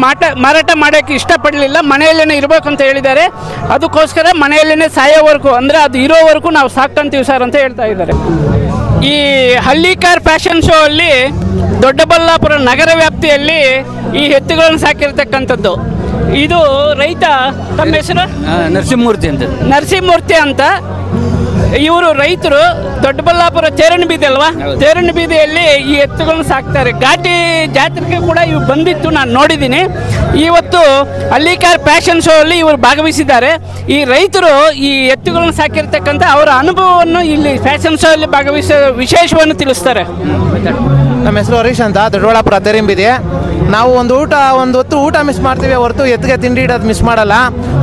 ಮಾರಾಟ ಮಾಡೋಕ್ಕೆ ಇಷ್ಟಪಡಲಿಲ್ಲ, ಮನೆಯಲ್ಲೇ ಇರಬೇಕಂತ ಹೇಳಿದ್ದಾರೆ. ಅದಕ್ಕೋಸ್ಕರ ಮನೆಯಲ್ಲೇ ಸಾಯೋವರೆಗೂ, ಅಂದರೆ ಅದು ಇರೋವರೆಗೂ ನಾವು ಸಾಕ್ಕೊಂತೀವಿ ಸರ್ ಅಂತ ಹೇಳ್ತಾ ಇದ್ದಾರೆ. ಈ ಹಳ್ಳಿಕಾರ್ ಫ್ಯಾಷನ್ ಶೋ ಅಲ್ಲಿ ದೊಡ್ಡಬಳ್ಳಾಪುರ ನಗರ ವ್ಯಾಪ್ತಿಯಲ್ಲಿ ಈ ಎತ್ತುಗಳನ್ನು ಸಾಕಿರ್ತಕ್ಕಂಥದ್ದು. ಇದು ರೈತ, ತಮ್ಮ ಹೆಸರು? ನರಸಿಂಹಮೂರ್ತಿ ಅಂತ. ಇವರು ರೈತರು. ದೊಡ್ಡಬಳ್ಳಾಪುರ ತೇರಣ ಬೀದಿ ಅಲ್ವಾ, ತೇರಣ ಬೀದಿಯಲ್ಲಿ ಈ ಎತ್ತುಗಳನ್ನು ಸಾಕ್ತಾರೆ. ಘಾಟಿ ಜಾತ್ರೆಗೆ ಕೂಡ ಇವು ಬಂದಿತ್ತು, ನಾನು ನೋಡಿದ್ದೀನಿ. ಇವತ್ತು ಹಳ್ಳಿಕಾರ್ ಫ್ಯಾಷನ್ ಶೋ ಅಲ್ಲಿ ಇವರು ಭಾಗವಹಿಸಿದ್ದಾರೆ. ಈ ರೈತರು ಈ ಎತ್ತುಗಳನ್ನು ಸಾಕಿರ್ತಕ್ಕಂಥ ಅವರ ಅನುಭವವನ್ನು ಇಲ್ಲಿ ಫ್ಯಾಷನ್ ಶೋ ಅಲ್ಲಿ ಭಾಗವಹಿಸೋ ವಿಶೇಷವನ್ನು ತಿಳಿಸ್ತಾರೆ. ನಮ್ಮ ಹೆಸರು ಹರೀಶ್ ಅಂತ, ದೊಡ್ಡಬಳ್ಳಾಪುರ ತೇರಣ ಬೀದಿ. ನಾವು ಒಂದು ಹೊತ್ತು ಊಟ ಮಿಸ್ ಮಾಡ್ತೀವಿ ಹೊರತು ಎತ್ತಿಗೆ ತಿಂಡಿ ಇಡೋದು ಮಿಸ್ ಮಾಡಲ್ಲ.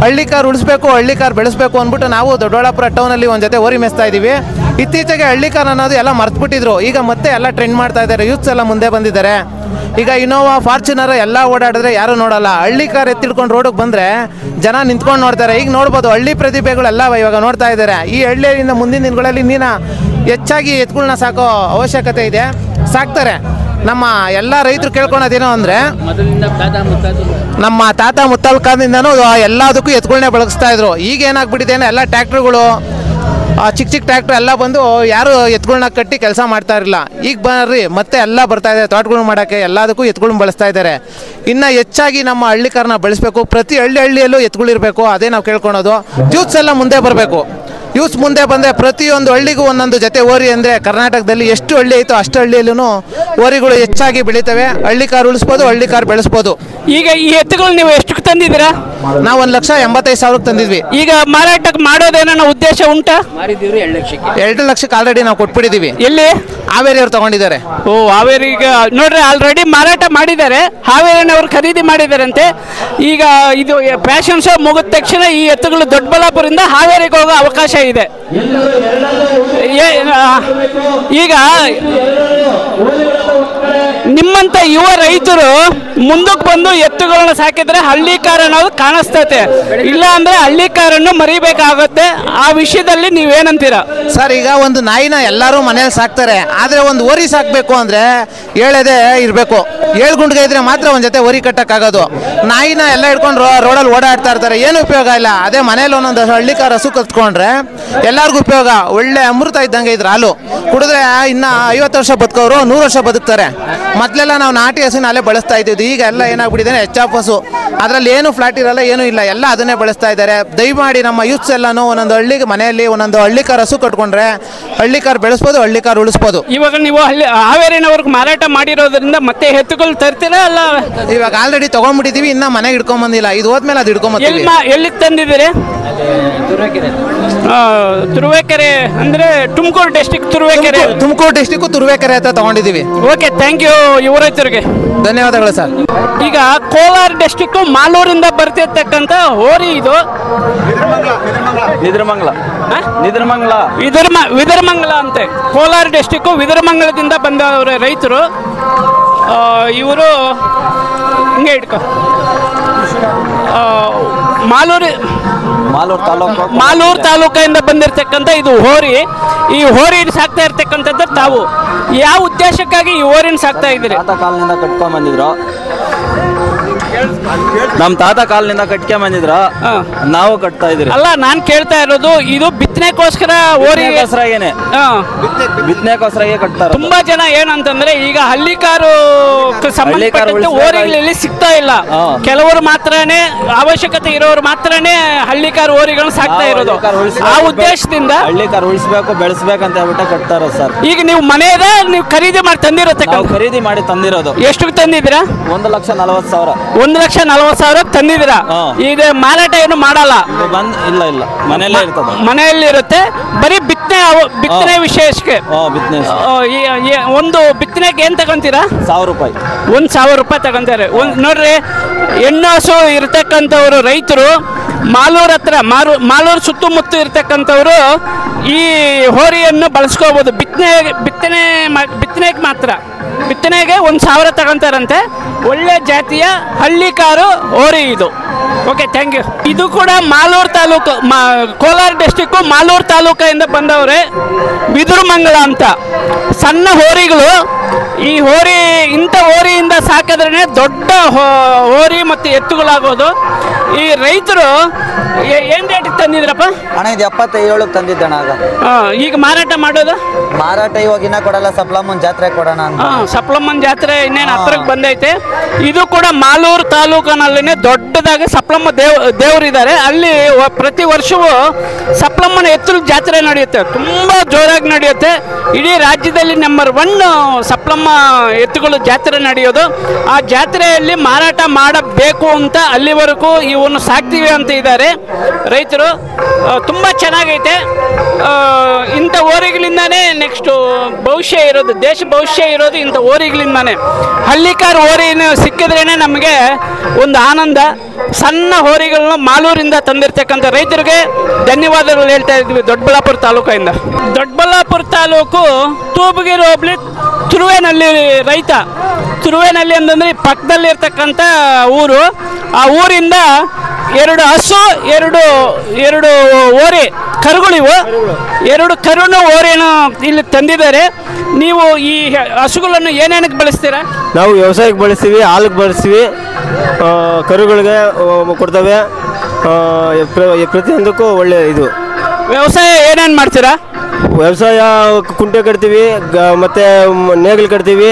ಹಳ್ಳಿಕಾರ್ ಉಳಿಸ್ಬೇಕು, ಹಳ್ಳಿಕಾರ್ ಬೆಳೆಸಬೇಕು ಅಂದ್ಬಿಟ್ಟು ನಾವು ದೊಡ್ಡಬಳ್ಳಾಪುರ ಟೌನಲ್ಲಿ ಒಂದು ಜೊತೆ ಓರಿ ಮೆಸ್ತಾ ಇದ್ದೀವಿ. ಇತ್ತೀಚೆಗೆ ಹಳ್ಳಿಕಾರ್ ಅನ್ನೋದು ಎಲ್ಲ ಮರ್ತ್ಬಿಟ್ಟಿದ್ರು. ಈಗ ಮತ್ತೆ ಎಲ್ಲ ಟ್ರೆಂಡ್ ಮಾಡ್ತಾ ಇದ್ದಾರೆ, ಯೂತ್ಸ್ ಎಲ್ಲ ಮುಂದೆ ಬಂದಿದ್ದಾರೆ. ಈಗ ಇನೋವಾ, ಫಾರ್ಚುನರ್ ಎಲ್ಲ ಓಡಾಡಿದ್ರೆ ಯಾರು ನೋಡಲ್ಲ. ಹಳ್ಳಿಕಾರ್ ಎತ್ತಿಡ್ಕೊಂಡು ರೋಡಿಗೆ ಬಂದರೆ ಜನ ನಿಂತ್ಕೊಂಡು ನೋಡ್ತಾರೆ. ಈಗ ನೋಡ್ಬೋದು ಹಳ್ಳಿ ಪ್ರತಿಭೆಗಳೆಲ್ಲ ಇವಾಗ ನೋಡ್ತಾ ಇದ್ದಾರೆ. ಈ ಹಳ್ಳಿಯಿಂದ ಮುಂದಿನ ದಿನಗಳಲ್ಲಿ ಹೆಚ್ಚಾಗಿ ಎತ್ತುಗಳನ್ನ ಸಾಕೋ ಅವಶ್ಯಕತೆ ಇದೆ, ಸಾಕ್ತಾರೆ. ನಮ್ಮ ಎಲ್ಲ ರೈತರು ಕೇಳ್ಕೊಳೋದೇನೋ ಅಂದರೆ, ನಮ್ಮ ತಾತ ಮುತ್ತಾಲ್ಕಾದಿಂದನೂ ಎಲ್ಲದಕ್ಕೂ ಎತ್ತುಗಳನ್ನೇ ಬಳಸ್ತಾ ಇದ್ರು. ಈಗ ಏನಾಗ್ಬಿಟ್ಟಿದೆ ಅಂದರೆ ಎಲ್ಲ ಟ್ಯಾಕ್ಟ್ರುಗಳು, ಚಿಕ್ಕ ಟ್ಯಾಕ್ಟ್ರ್ ಎಲ್ಲ ಬಂದು ಯಾರು ಎತ್ತುಗಳನ್ನ ಕಟ್ಟಿ ಕೆಲಸ ಮಾಡ್ತಾ ಇರಲಿಲ್ಲ. ಈಗ ಬರ್ರಿ ಮತ್ತೆ ಎಲ್ಲ ಬರ್ತಾ ಇದೆ, ತೋಟಗಳು ಮಾಡೋಕ್ಕೆ ಎಲ್ಲದಕ್ಕೂ ಎತ್ತುಗಳನ್ನ ಬಳಸ್ತಾ ಇದ್ದಾರೆ. ಇನ್ನು ಹೆಚ್ಚಾಗಿ ನಮ್ಮ ಹಳ್ಳಿಕಾರನ್ನ ಬೆಳೆಸಬೇಕು, ಪ್ರತಿ ಹಳ್ಳಿಯಲ್ಲೂ ಎತ್ತುಗಳಿರಬೇಕು, ಅದೇ ನಾವು ಕೇಳ್ಕೊಳೋದು. ಯೂತ್ಸ್ ಎಲ್ಲ ಮುಂದೆ ಬರಬೇಕು. ಯೂತ್ಸ್ ಮುಂದೆ ಬಂದರೆ ಪ್ರತಿಯೊಂದು ಹಳ್ಳಿಗೂ ಒಂದೊಂದು ಜೊತೆ ಓರಿ. ಅಂದರೆ ಕರ್ನಾಟಕದಲ್ಲಿ ಎಷ್ಟು ಹಳ್ಳಿ ಐತೋ ಅಷ್ಟು ಹಳ್ಳಿಯಲ್ಲೂ ಓರಿಗಳು ಹೆಚ್ಚಾಗಿ ಬೆಳೀತವೆ. ಹಳ್ಳಿಕಾರ್ ಉಳಿಸ್ಬೋದು, ಹಳ್ಳಿಕಾರ್ ಬೆಳೆಸ್ಬೋದು. ಈಗ ಈ ಎತ್ತುಗಳು ನೀವು ಎಷ್ಟು ತಂದಿದ್ದೀರಾ? ನಾವು 1,85,000 ತಂದಿದ್ವಿ. ಈಗ ಮಾರಾಟಕ್ಕೆ ಮಾಡೋದೇನೋ ಉದ್ದೇಶ ಉಂಟಾ? 2 ಲಕ್ಷಕ್ಕೆ ಆಲ್ರೆಡಿ ನಾವು ಕೊಟ್ಬಿಟ್ಟಿದ್ದೀವಿ. ಎಲ್ಲಿ? ಹಾವೇರಿಯವ್ರು ತಗೊಂಡಿದ್ದಾರೆ. ಓ, ಹಾವೇರಿ. ಈಗ ನೋಡ್ರಿ, ಆಲ್ರೆಡಿ ಮಾರಾಟ ಮಾಡಿದ್ದಾರೆ, ಹಾವೇರಿನವ್ರು ಖರೀದಿ ಮಾಡಿದಾರಂತೆ. ಈಗ ಇದು ಫ್ಯಾಷನ್ ಶೋ ಮುಗಿದ ತಕ್ಷಣ ಈ ಎತ್ತುಗಳು ದೊಡ್ಡಬಳ್ಳಾಪುರದಿಂದ ಹಾವೇರಿಗೆ ಹೋಗೋ ಅವಕಾಶ ಇದೆ. ಈಗ ನಿಮ್ಮ ನಿಮ್ಮಂತ ಯುವ ರೈತರು ಮುಂದಕ್ಕೆ ಬಂದು ಎತ್ತುಗಳನ್ನ ಸಾಕಿದ್ರೆ ಹಳ್ಳಿಕಾರ ಅನ್ನೋದು ಕಾಣಿಸ್ತೈತೆ, ಇಲ್ಲ ಅಂದ್ರೆ ಹಳ್ಳಿಕಾರನ್ನು ಮರಿಬೇಕಾಗುತ್ತೆ. ಆ ವಿಷಯದಲ್ಲಿ ನೀವೇನಂತೀರಾ ಸರ್? ಈಗ ಒಂದು ನಾಯಿನ ಎಲ್ಲರೂ ಮನೇಲಿ ಸಾಕ್ತಾರೆ, ಆದರೆ ಒಂದು ಓರಿ ಸಾಕಬೇಕು ಅಂದರೆ ಹೇಳದೆ ಇರಬೇಕು. 7 ಗುಂಡ್ಗೆ ಇದ್ರೆ ಮಾತ್ರ ಒಂದು ಜೊತೆ ಓರಿ ಕಟ್ಟಕ್ಕಾಗೋದು. ನಾಯಿನ ಎಲ್ಲ ಹಿಡ್ಕೊಂಡು ರೋಡಲ್ಲಿ ಓಡಾಡ್ತಾ ಇರ್ತಾರೆ, ಏನು ಉಪಯೋಗ ಇಲ್ಲ. ಅದೇ ಮನೇಲಿ ಒಂದೊಂದು ಹಳ್ಳಿಕಾರ ಹಸು ಕತ್ಕೊಂಡ್ರೆ ಎಲ್ಲರಿಗೂ ಉಪಯೋಗ. ಒಳ್ಳೆ ಅಮೃತ ಇದ್ದಂಗೆ ಇದ್ರ ಹಾಲು ಕುಡಿದ್ರೆ ಇನ್ನು 50 ವರ್ಷ ಬದುಕೋರು 100 ವರ್ಷ ಬದುಕ್ತಾರೆ. ಮೊದಲೆಲ್ಲ ನಾವು ನಾಟಿ ಹಸುನ ಅಲ್ಲೇ ಬಳಸ್ತಾ ಇದ್ದೀವಿ. ಈಗ ಎಲ್ಲ ಏನಾಗ್ಬಿಟ್ಟಿದೆ, HF ಹಸು, ಅದರಲ್ಲಿ ಏನು ಫ್ಲಾಟ್ ಇರಲ್ಲ, ಏನೂ ಇಲ್ಲ, ಎಲ್ಲ ಅದನ್ನೇ ಬಳಸ್ತಾ ಇದ್ದಾರೆ. ದಯಮಾಡಿ ನಮ್ಮ ಯೂತ್ಸ್ ಎಲ್ಲನೂ ಒಂದೊಂದು ಹಳ್ಳಿಗೆ ಮನೆಯಲ್ಲಿ ಒಂದೊಂದು ಹಳ್ಳಿಕಾರ ಹಸು ಕಟ್ಕೊಂಡ್ರೆ ಹಳ್ಳಿಕಾರ ಬೆಳೆಸ್ಬೋದು, ಹಳ್ಳಿಕಾರ ಉಳಿಸ್ಬೋದು. ಇವಾಗ ನೀವು ಹಾವೇರಿನವ್ರಿಗೆ ಮಾರಾಟ ಮಾಡಿರೋದ್ರಿಂದ ಮತ್ತೆ ಎತ್ತುಗಳು ತರ್ತೀರಾ ಅಲ್ಲ? ಇವಾಗ ಆಲ್ರೆಡಿ ತಗೊಂಡ್ಬಿಟ್ಟಿದೀವಿ, ಇನ್ನ ಮನೆಗೆ ಇಟ್ಕೊಂಬಂದಿಲ್ಲ. ಇದು ಹೋದ್ಮೇಲೆ ಅದು ಇಟ್ಕೊಂಬತ್ತೀವಿ. ಎಲ್ಲಿಗೆ ತಂದಿದ್ದೀರಿ? ತುರುವೇಕೆರೆ ಅಂದ್ರೆ ತುಮಕೂರು ಡಿಸ್ಟಿಕ್ ತುರುವೇಕೆರೆ. ತುಮಕೂರು ಡಿಸ್ಟಿಕ್ ತುರುವೇಕೆರೆ ಹತ್ರ ತಗೊಂಡಿದ್ದೀವಿ. ಓಕೆ, ಥ್ಯಾಂಕ್ ಯು ಯುವ ರೈತರಿಗೆ, ಧನ್ಯವಾದಗಳು ಸರ್. ಈಗ ಕೋಲಾರ ಡಿಸ್ಟಿಕ್ ಮಾಲೂರಿಂದ ಬರ್ತಿರ್ತಕ್ಕಂಥ ಹೋರಿ ಇದು ವಿದರ್ಮಂಗಲ ಅಂತೆ. ಕೋಲಾರ ಡಿಸ್ಟಿಕ್ ವಿದರ್ಮಂಗಲದಿಂದ ಬಂದವರ ರೈತರು ಇವರು. ಹಿಂಗೆ ಇಟ್ಕೊ, ಮಾಲೂರು ತಾಲೂಕಿಂದ ಬಂದಿರತಕ್ಕಂಥ ಇದು ಹೋರಿ. ಈ ಹೋರಿ ಸಾಕ್ತಾ ಇರ್ತಕ್ಕಂಥದ್ದು ತಾವು ಯಾವ ಉದ್ದೇಶಕ್ಕಾಗಿ ಈ ಹೋರಿನ ಸಾಕ್ತಾ ಇದ್ದೀರಿ? ಕಾಲದಿಂದ ಕಟ್ಕೊಂಡ್ ಬಂದಿದ್ರು, ನಮ್ ತಾತ ಕಾಲದಿಂದ ಕಟ್ಕೊಂಡ್ ನಾವು ಕಟ್ತಾ ಇದ್ರಿ. ಅಲ್ಲ, ನಾನ್ ಕೇಳ್ತಾ ಇರೋದು ಇದು ಬಿತ್ತನೆಗೋಸ್ಕರ ಹೋರಿಗೋಸ್ಕರಗೇನೆ, ಬಿತ್ತನೆಗೋಸ್ಕರಗೆ ಕಟ್ತಾರೆ. ತುಂಬಾ ಜನ ಏನಂತಂದ್ರೆ ಈಗ ಹಳ್ಳಿಕಾರು ಸಂಬಂಧಪಟ್ಟಂತೆ ಹೋರಿಗಳಲ್ಲಿ ಸಿಗ್ತಾ ಇಲ್ಲ. ಕೆಲವರು ಮಾತ್ರನೇ ಅವಶ್ಯಕತೆ ಇರೋರು ಮಾತ್ರನೇ ಹಳ್ಳಿಕಾರು ಹೋರಿಗಳನ್ನ ಸಾಕ್ತಾ ಇರೋದು. ಆ ಉದ್ದೇಶದಿಂದ ಹಳ್ಳಿಕಾರು ಉಳಿಸ್ಬೇಕು, ಬೆಳೆಸ್ಬೇಕಂತ ಹೇಳ್ಬಿಟ್ಟು ಕಟ್ತಾರ ಸರ್. ಈಗ ನೀವು ಮನೆಯದ ನೀವು ಖರೀದಿ ಮಾಡಿ ತಂದಿರತ್ತೆ? ಖರೀದಿ ಮಾಡಿ ತಂದಿರೋದು. ಎಷ್ಟು ತಂದಿದ್ದೀರಾ? 1,40,000. 1,40,000 ತಂದಿದ್ದೀರಾ? ಈಗ ಮಾರಾಟ ಏನು ಮಾಡಲ್ಲ? ಇಲ್ಲ ಇಲ್ಲ, ಮನೆಯಲ್ಲೇ ಇರ್ತದೆ. ಮನೆಯಲ್ಲಿ ಇರುತ್ತೆ, ಬರೀ ಬಿತ್ತನೆ ವಿಶೇಷಕ್ಕೆ. ಒಂದು ಬಿತ್ತನೆಗೆ ಏನ್ ತಗೊಂತೀರಾ? 1,000 ರೂಪಾಯಿ. 1,000 ರೂಪಾಯಿ ತಗೊಂತಾರೆ. ನೋಡ್ರಿ, ಹೆಣ್ಣು ಹಸು ಇರ್ತಕ್ಕಂಥವ್ರು ರೈತರು ಮಾಲೂರು ಹತ್ರ ಮಾಲೂರು ಸುತ್ತಮುತ್ತ ಇರ್ತಕ್ಕಂಥವ್ರು ಈ ಹೋರಿಯನ್ನು ಬಳಸ್ಕೋಬಹುದು. ಬಿತ್ತನೆಗೆ ಮಾತ್ರ, ಬಿತ್ತನೆಗೆ 1,000 ತಗೊಂತಾರಂತೆ. ಒಳ್ಳೆ ಜಾತಿಯ ಹಳ್ಳಿಕಾರು ಹೋರಿ ಇದು. Okay, thank you. ಇದು ಕೂಡ ಮಾಲೂರು ತಾಲೂಕು, ಕೋಲಾರ ಡಿಸ್ಟಿಕ್ ಮಾಲೂರು ತಾಲೂಕಿಂದ ಬಂದವ್ರೆ. ವಿದುರ್ಮಂಗಲ ಅಂತ ಸಣ್ಣ ಹೋರಿಗಳು. ಈ ಹೋರಿ ಇಂಥ ಹೋರಿಯಿಂದ ಸಾಕಿದ್ರೆ ದೊಡ್ಡ ಹೋರಿ ಮತ್ತು ಎತ್ತುಗಳಾಗೋದು. ಈ ರೈತರು ಏನ್ ರೇಟ್ ತಂದಿದ್ರಪ್ಪ? ಅಣ್ಣ ಇದು 77 ತಂದಿದ್ದಣ. ಈಗ ಮಾರಾಟ ಮಾಡೋದು? ಮಾರಾಟ ಇವಾಗ ಇನ್ನ ಕೊಡಲ್ಲ, ಸಪ್ಲಮ್ಮನ್ ಜಾತ್ರೆ ಕೊಡೋಣ ಅಂತ. ಸಪ್ಲಮ್ಮನ್ ಜಾತ್ರೆ ಇನ್ನೇನು ಹತ್ರಕ್ಕೆ ಬಂದೈತೆ. ಇದು ಕೂಡ ಮಾಲೂರು ತಾಲೂಕಿನಲ್ಲಿನೇ ದೊಡ್ಡದಾಗಿ ಸಪ್ಲಮ್ಮ ದೇವರಿದ್ದಾರೆ. ಅಲ್ಲಿ ಪ್ರತಿ ವರ್ಷವೂ ಸಪ್ಲಮ್ಮನ ಎತ್ತುಗಳ ಜಾತ್ರೆ ನಡೆಯುತ್ತೆ, ತುಂಬಾ ಜೋರಾಗಿ ನಡೆಯುತ್ತೆ. ಇಡೀ ರಾಜ್ಯದಲ್ಲಿ ನಂಬರ್ 1 ಸಪ್ಲಮ್ಮ ಎತ್ತುಗಳು ಜಾತ್ರೆ ನಡೆಯೋದು. ಆ ಜಾತ್ರೆಯಲ್ಲಿ ಮಾರಾಟ ಮಾಡಬೇಕು ಅಂತ ಅಲ್ಲಿವರೆಗೂ ಇವನ್ನು ಸಾಕ್ತೀವಿ ಅಂತ ಇದ್ದಾರೆ ರೈತರು. ತುಂಬ ಚೆನ್ನಾಗೈತೆ. ಇಂಥ ಹೋರಿಗಳಿಂದಾನೇ ನೆಕ್ಸ್ಟ್ ಭವಿಷ್ಯ ಇರೋದು, ದೇಶ ಭವಿಷ್ಯ ಇರೋದು ಇಂಥ ಹೋರಿಗಳಿಂದಾನೇ. ಹಳ್ಳಿಕಾರ್ ಹೋರಿನ ಸಿಕ್ಕಿದ್ರೇನೆ ನಮಗೆ ಒಂದು ಆನಂದ. ಸಣ್ಣ ಹೋರಿಗಳನ್ನ ಮಾಲೂರಿಂದ ತಂದಿರ್ತಕ್ಕಂಥ ರೈತರಿಗೆ ಧನ್ಯವಾದಗಳು ಹೇಳ್ತಾ ಇದ್ವಿ. ದೊಡ್ಡಬಳ್ಳಾಪುರ ತಾಲೂಕಿಂದ. ದೊಡ್ಡಬಳ್ಳಾಪುರ ತಾಲೂಕು ತೂಬಗಿರಿ ಹೋಬಳಿ ತುರುವೇನಹಳ್ಳಿ ರೈತ. ತುರುವೇನಹಳ್ಳಿ ಅಂತಂದ್ರೆ ಪಕ್ಕದಲ್ಲಿ ಇರ್ತಕ್ಕಂಥ ಊರು. ಆ ಊರಿಂದ 2 ಹಸು, 2 ಹೋರಿ ಕರುಗಳಿವು. 2 ಕರುನು ಹೋರಿಯನ್ನು ಇಲ್ಲಿ ತಂದಿದ್ದಾರೆ. ನೀವು ಈ ಹಸುಗಳನ್ನು ಏನೇನಕ್ಕೆ ಬಳಸ್ತೀರಾ? ನಾವು ವ್ಯವಸಾಯಕ್ಕೆ ಬಳಸ್ತೀವಿ, ಹಾಲಿಗೆ ಬಳಸ್ತೀವಿ, ಕರುಗಳಿಗೆ ಕೊಡ್ತವೆ. ಪ್ರತಿಯೊಂದಕ್ಕೂ ಒಳ್ಳೆ ಇದು. ವ್ಯವಸಾಯ ಏನೇನು ಮಾಡ್ತೀರಾ? ವ್ಯವಸಾಯ ಕುಂಟೆ ಕಟ್ತೀವಿ, ಮತ್ತು ನೇಗಿಲು ಕಟ್ತೀವಿ,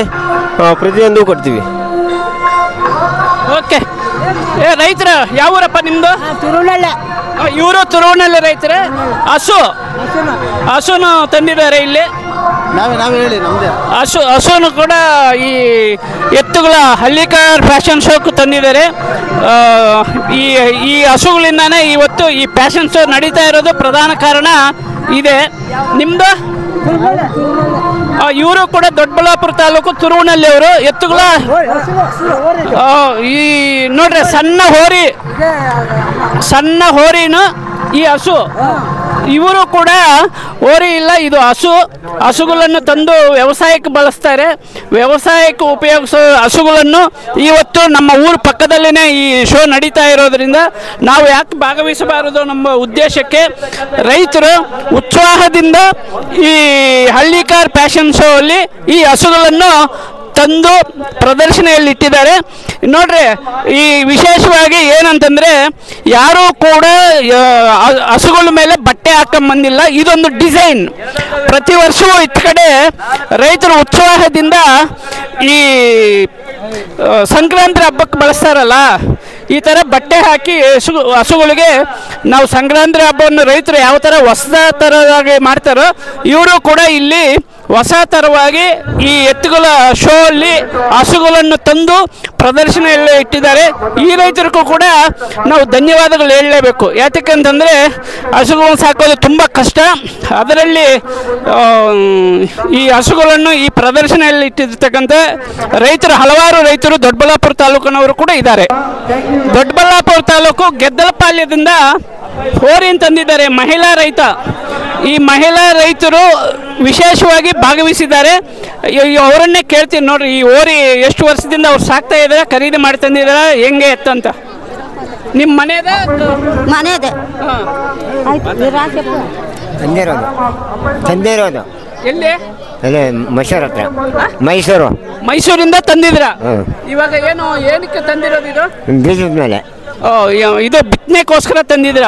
ಪ್ರತಿಯೊಂದು ಕಟ್ತೀವಿ. ಓಕೆ. ರೈತರ ಯಾವ ಊರಪ್ಪ ನಿಮ್ಮದು? ತುರುನಳ್ಳಿ. ಇವರು ತುರುವನಹಳ್ಳಿ ರೈತರೇ. ಹಸುನು ತಂದಿದ್ದಾರೆ ಇಲ್ಲಿ. ಹಸುನು ಕೂಡ ಈ ಎತ್ತುಗಳ ಹಳ್ಳಿಕಾರ್ ಫ್ಯಾಷನ್ ಶೋಕ್ಕೆ ತಂದಿದ್ದಾರೆ. ಈ ಹಸುಗಳಿಂದಾನೇ ಇವತ್ತು ಈ ಫ್ಯಾಷನ್ ಶೋ ನಡೀತಾ ಇರೋದು ಪ್ರಧಾನ ಕಾರಣ ಇದೆ. ನಿಮ್ದು? ಇವರು ಕೂಡ ದೊಡ್ಡಬಳ್ಳಾಪುರ ತಾಲೂಕು ತುರುವನಹಳ್ಳಿ ಅವರು. ಎತ್ತುಗಳ ಈ ನೋಡ್ರಿ ಸಣ್ಣ ಹೋರಿನು ಈ ಹಸು ಇವರು ಕೂಡ ಓರಿ ಇಲ್ಲ, ಇದು ಹಸುಗಳನ್ನು ತಂದು ವ್ಯವಸಾಯಕ್ಕೆ ಬಳಸ್ತಾರೆ. ವ್ಯವಸಾಯಕ್ಕೆ ಉಪಯೋಗಿಸೋ ಹಸುಗಳನ್ನು ಇವತ್ತು ನಮ್ಮ ಊರು ಪಕ್ಕದಲ್ಲೇ ಈ ಶೋ ನಡೀತಾ ಇರೋದ್ರಿಂದ ನಾವು ಯಾಕೆ ಭಾಗವಹಿಸಬಾರದು ನಮ್ಮ ಉದ್ದೇಶಕ್ಕೆ ರೈತರು ಉತ್ಸಾಹದಿಂದ ಈ ಹಳ್ಳಿಕಾರ್ ಫ್ಯಾಷನ್ ಶೋ ಅಲ್ಲಿ ಈ ಹಸುಗಳನ್ನು ತಂದು ಪ್ರದರ್ಶನೆಯಲ್ಲಿ ಇಟ್ಟಿದ್ದಾರೆ. ನೋಡ್ರಿ, ಈ ವಿಶೇಷವಾಗಿ ಏನಂತಂದರೆ ಯಾರೂ ಕೂಡ ಹಸುಗಳ ಮೇಲೆ ಬಟ್ಟೆ ಹಾಕೊಂಬಂದಿಲ್ಲ. ಇದೊಂದು ಡಿಸೈನ್. ಪ್ರತಿ ವರ್ಷವೂ ಇತ್ತ ಕಡೆ ರೈತರು ಉತ್ಸಾಹದಿಂದ ಈ ಸಂಕ್ರಾಂತಿ ಹಬ್ಬಕ್ಕೆ ಬಳಸ್ತಾರಲ್ಲ, ಈ ಥರ ಬಟ್ಟೆ ಹಾಕಿ ಹಸುಗಳಿಗೆ ನಾವು ಸಂಕ್ರಾಂತಿ ಹಬ್ಬವನ್ನು ರೈತರು ಯಾವ ಥರ ಹೊಸ ಥರದಾಗಿ ಮಾಡ್ತಾರೋ ಇವರು ಕೂಡ ಇಲ್ಲಿ ಹೊಸ ಥರವಾಗಿ ಈ ಎತ್ತುಗಳ ಶೋ ಅಲ್ಲಿ ಹಸುಗಳನ್ನು ತಂದು ಪ್ರದರ್ಶನೆಯಲ್ಲಿ ಇಟ್ಟಿದ್ದಾರೆ. ಈ ರೈತರಿಗೂ ಕೂಡ ನಾವು ಧನ್ಯವಾದಗಳು ಹೇಳಲೇಬೇಕು. ಯಾತಕ್ಕಂತಂದರೆ ಹಸುಗಳನ್ನು ಸಾಕೋದು ತುಂಬ ಕಷ್ಟ. ಅದರಲ್ಲಿ ಈ ಹಸುಗಳನ್ನು ಈ ಪ್ರದರ್ಶನೆಯಲ್ಲಿ ಇಟ್ಟಿರ್ತಕ್ಕಂಥ ರೈತರು ಹಲವಾರು ರೈತರು ದೊಡ್ಡಬಳ್ಳಾಪುರ ತಾಲೂಕಿನವರು ಕೂಡ ಇದ್ದಾರೆ. ದೊಡ್ಡಬಳ್ಳಾಪುರ ತಾಲೂಕು ಗೆದ್ದಲಪಾಳ್ಯದಿಂದ ಹೋರಿಯನ್ನು ತಂದಿದ್ದಾರೆ ಮಹಿಳಾ ರೈತ. ಈ ಮಹಿಳಾ ರೈತರು ವಿಶೇಷವಾಗಿ ಭಾಗವಹಿಸಿದ್ದಾರೆ. ಅವರನ್ನೇ ಕೇಳ್ತೀನಿ ನೋಡ್ರಿ, ಈ ಹೋರಿ ಎಷ್ಟು ವರ್ಷದಿಂದ ಅವ್ರು ಸಾಕ್ತಾ ಇದ್ದಾರೆ, ಖರೀದಿ ಮಾಡಿ ತಂದಿದ್ದಾರ, ಹೆಂಗೆ ಎತ್ತಂತ? ನಿಮ್ಮ ಮನೆಯದ ಮನೆಯದೆ ತಂದಿರೋದು ಎಲ್ಲಿ? ಮೈಸೂರು ಹತ್ರ. ಮೈಸೂರಿಂದ ತಂದಿದ್ರ? ಇವಾಗ ಏನಕ್ಕೆ ತಂದಿರೋದು ಇದು? ಬೀಜದ ಮೇಲೆ. ಇದು ಬಿತ್ತನೆಗೋಸ್ಕರ ತಂದಿದ್ರ?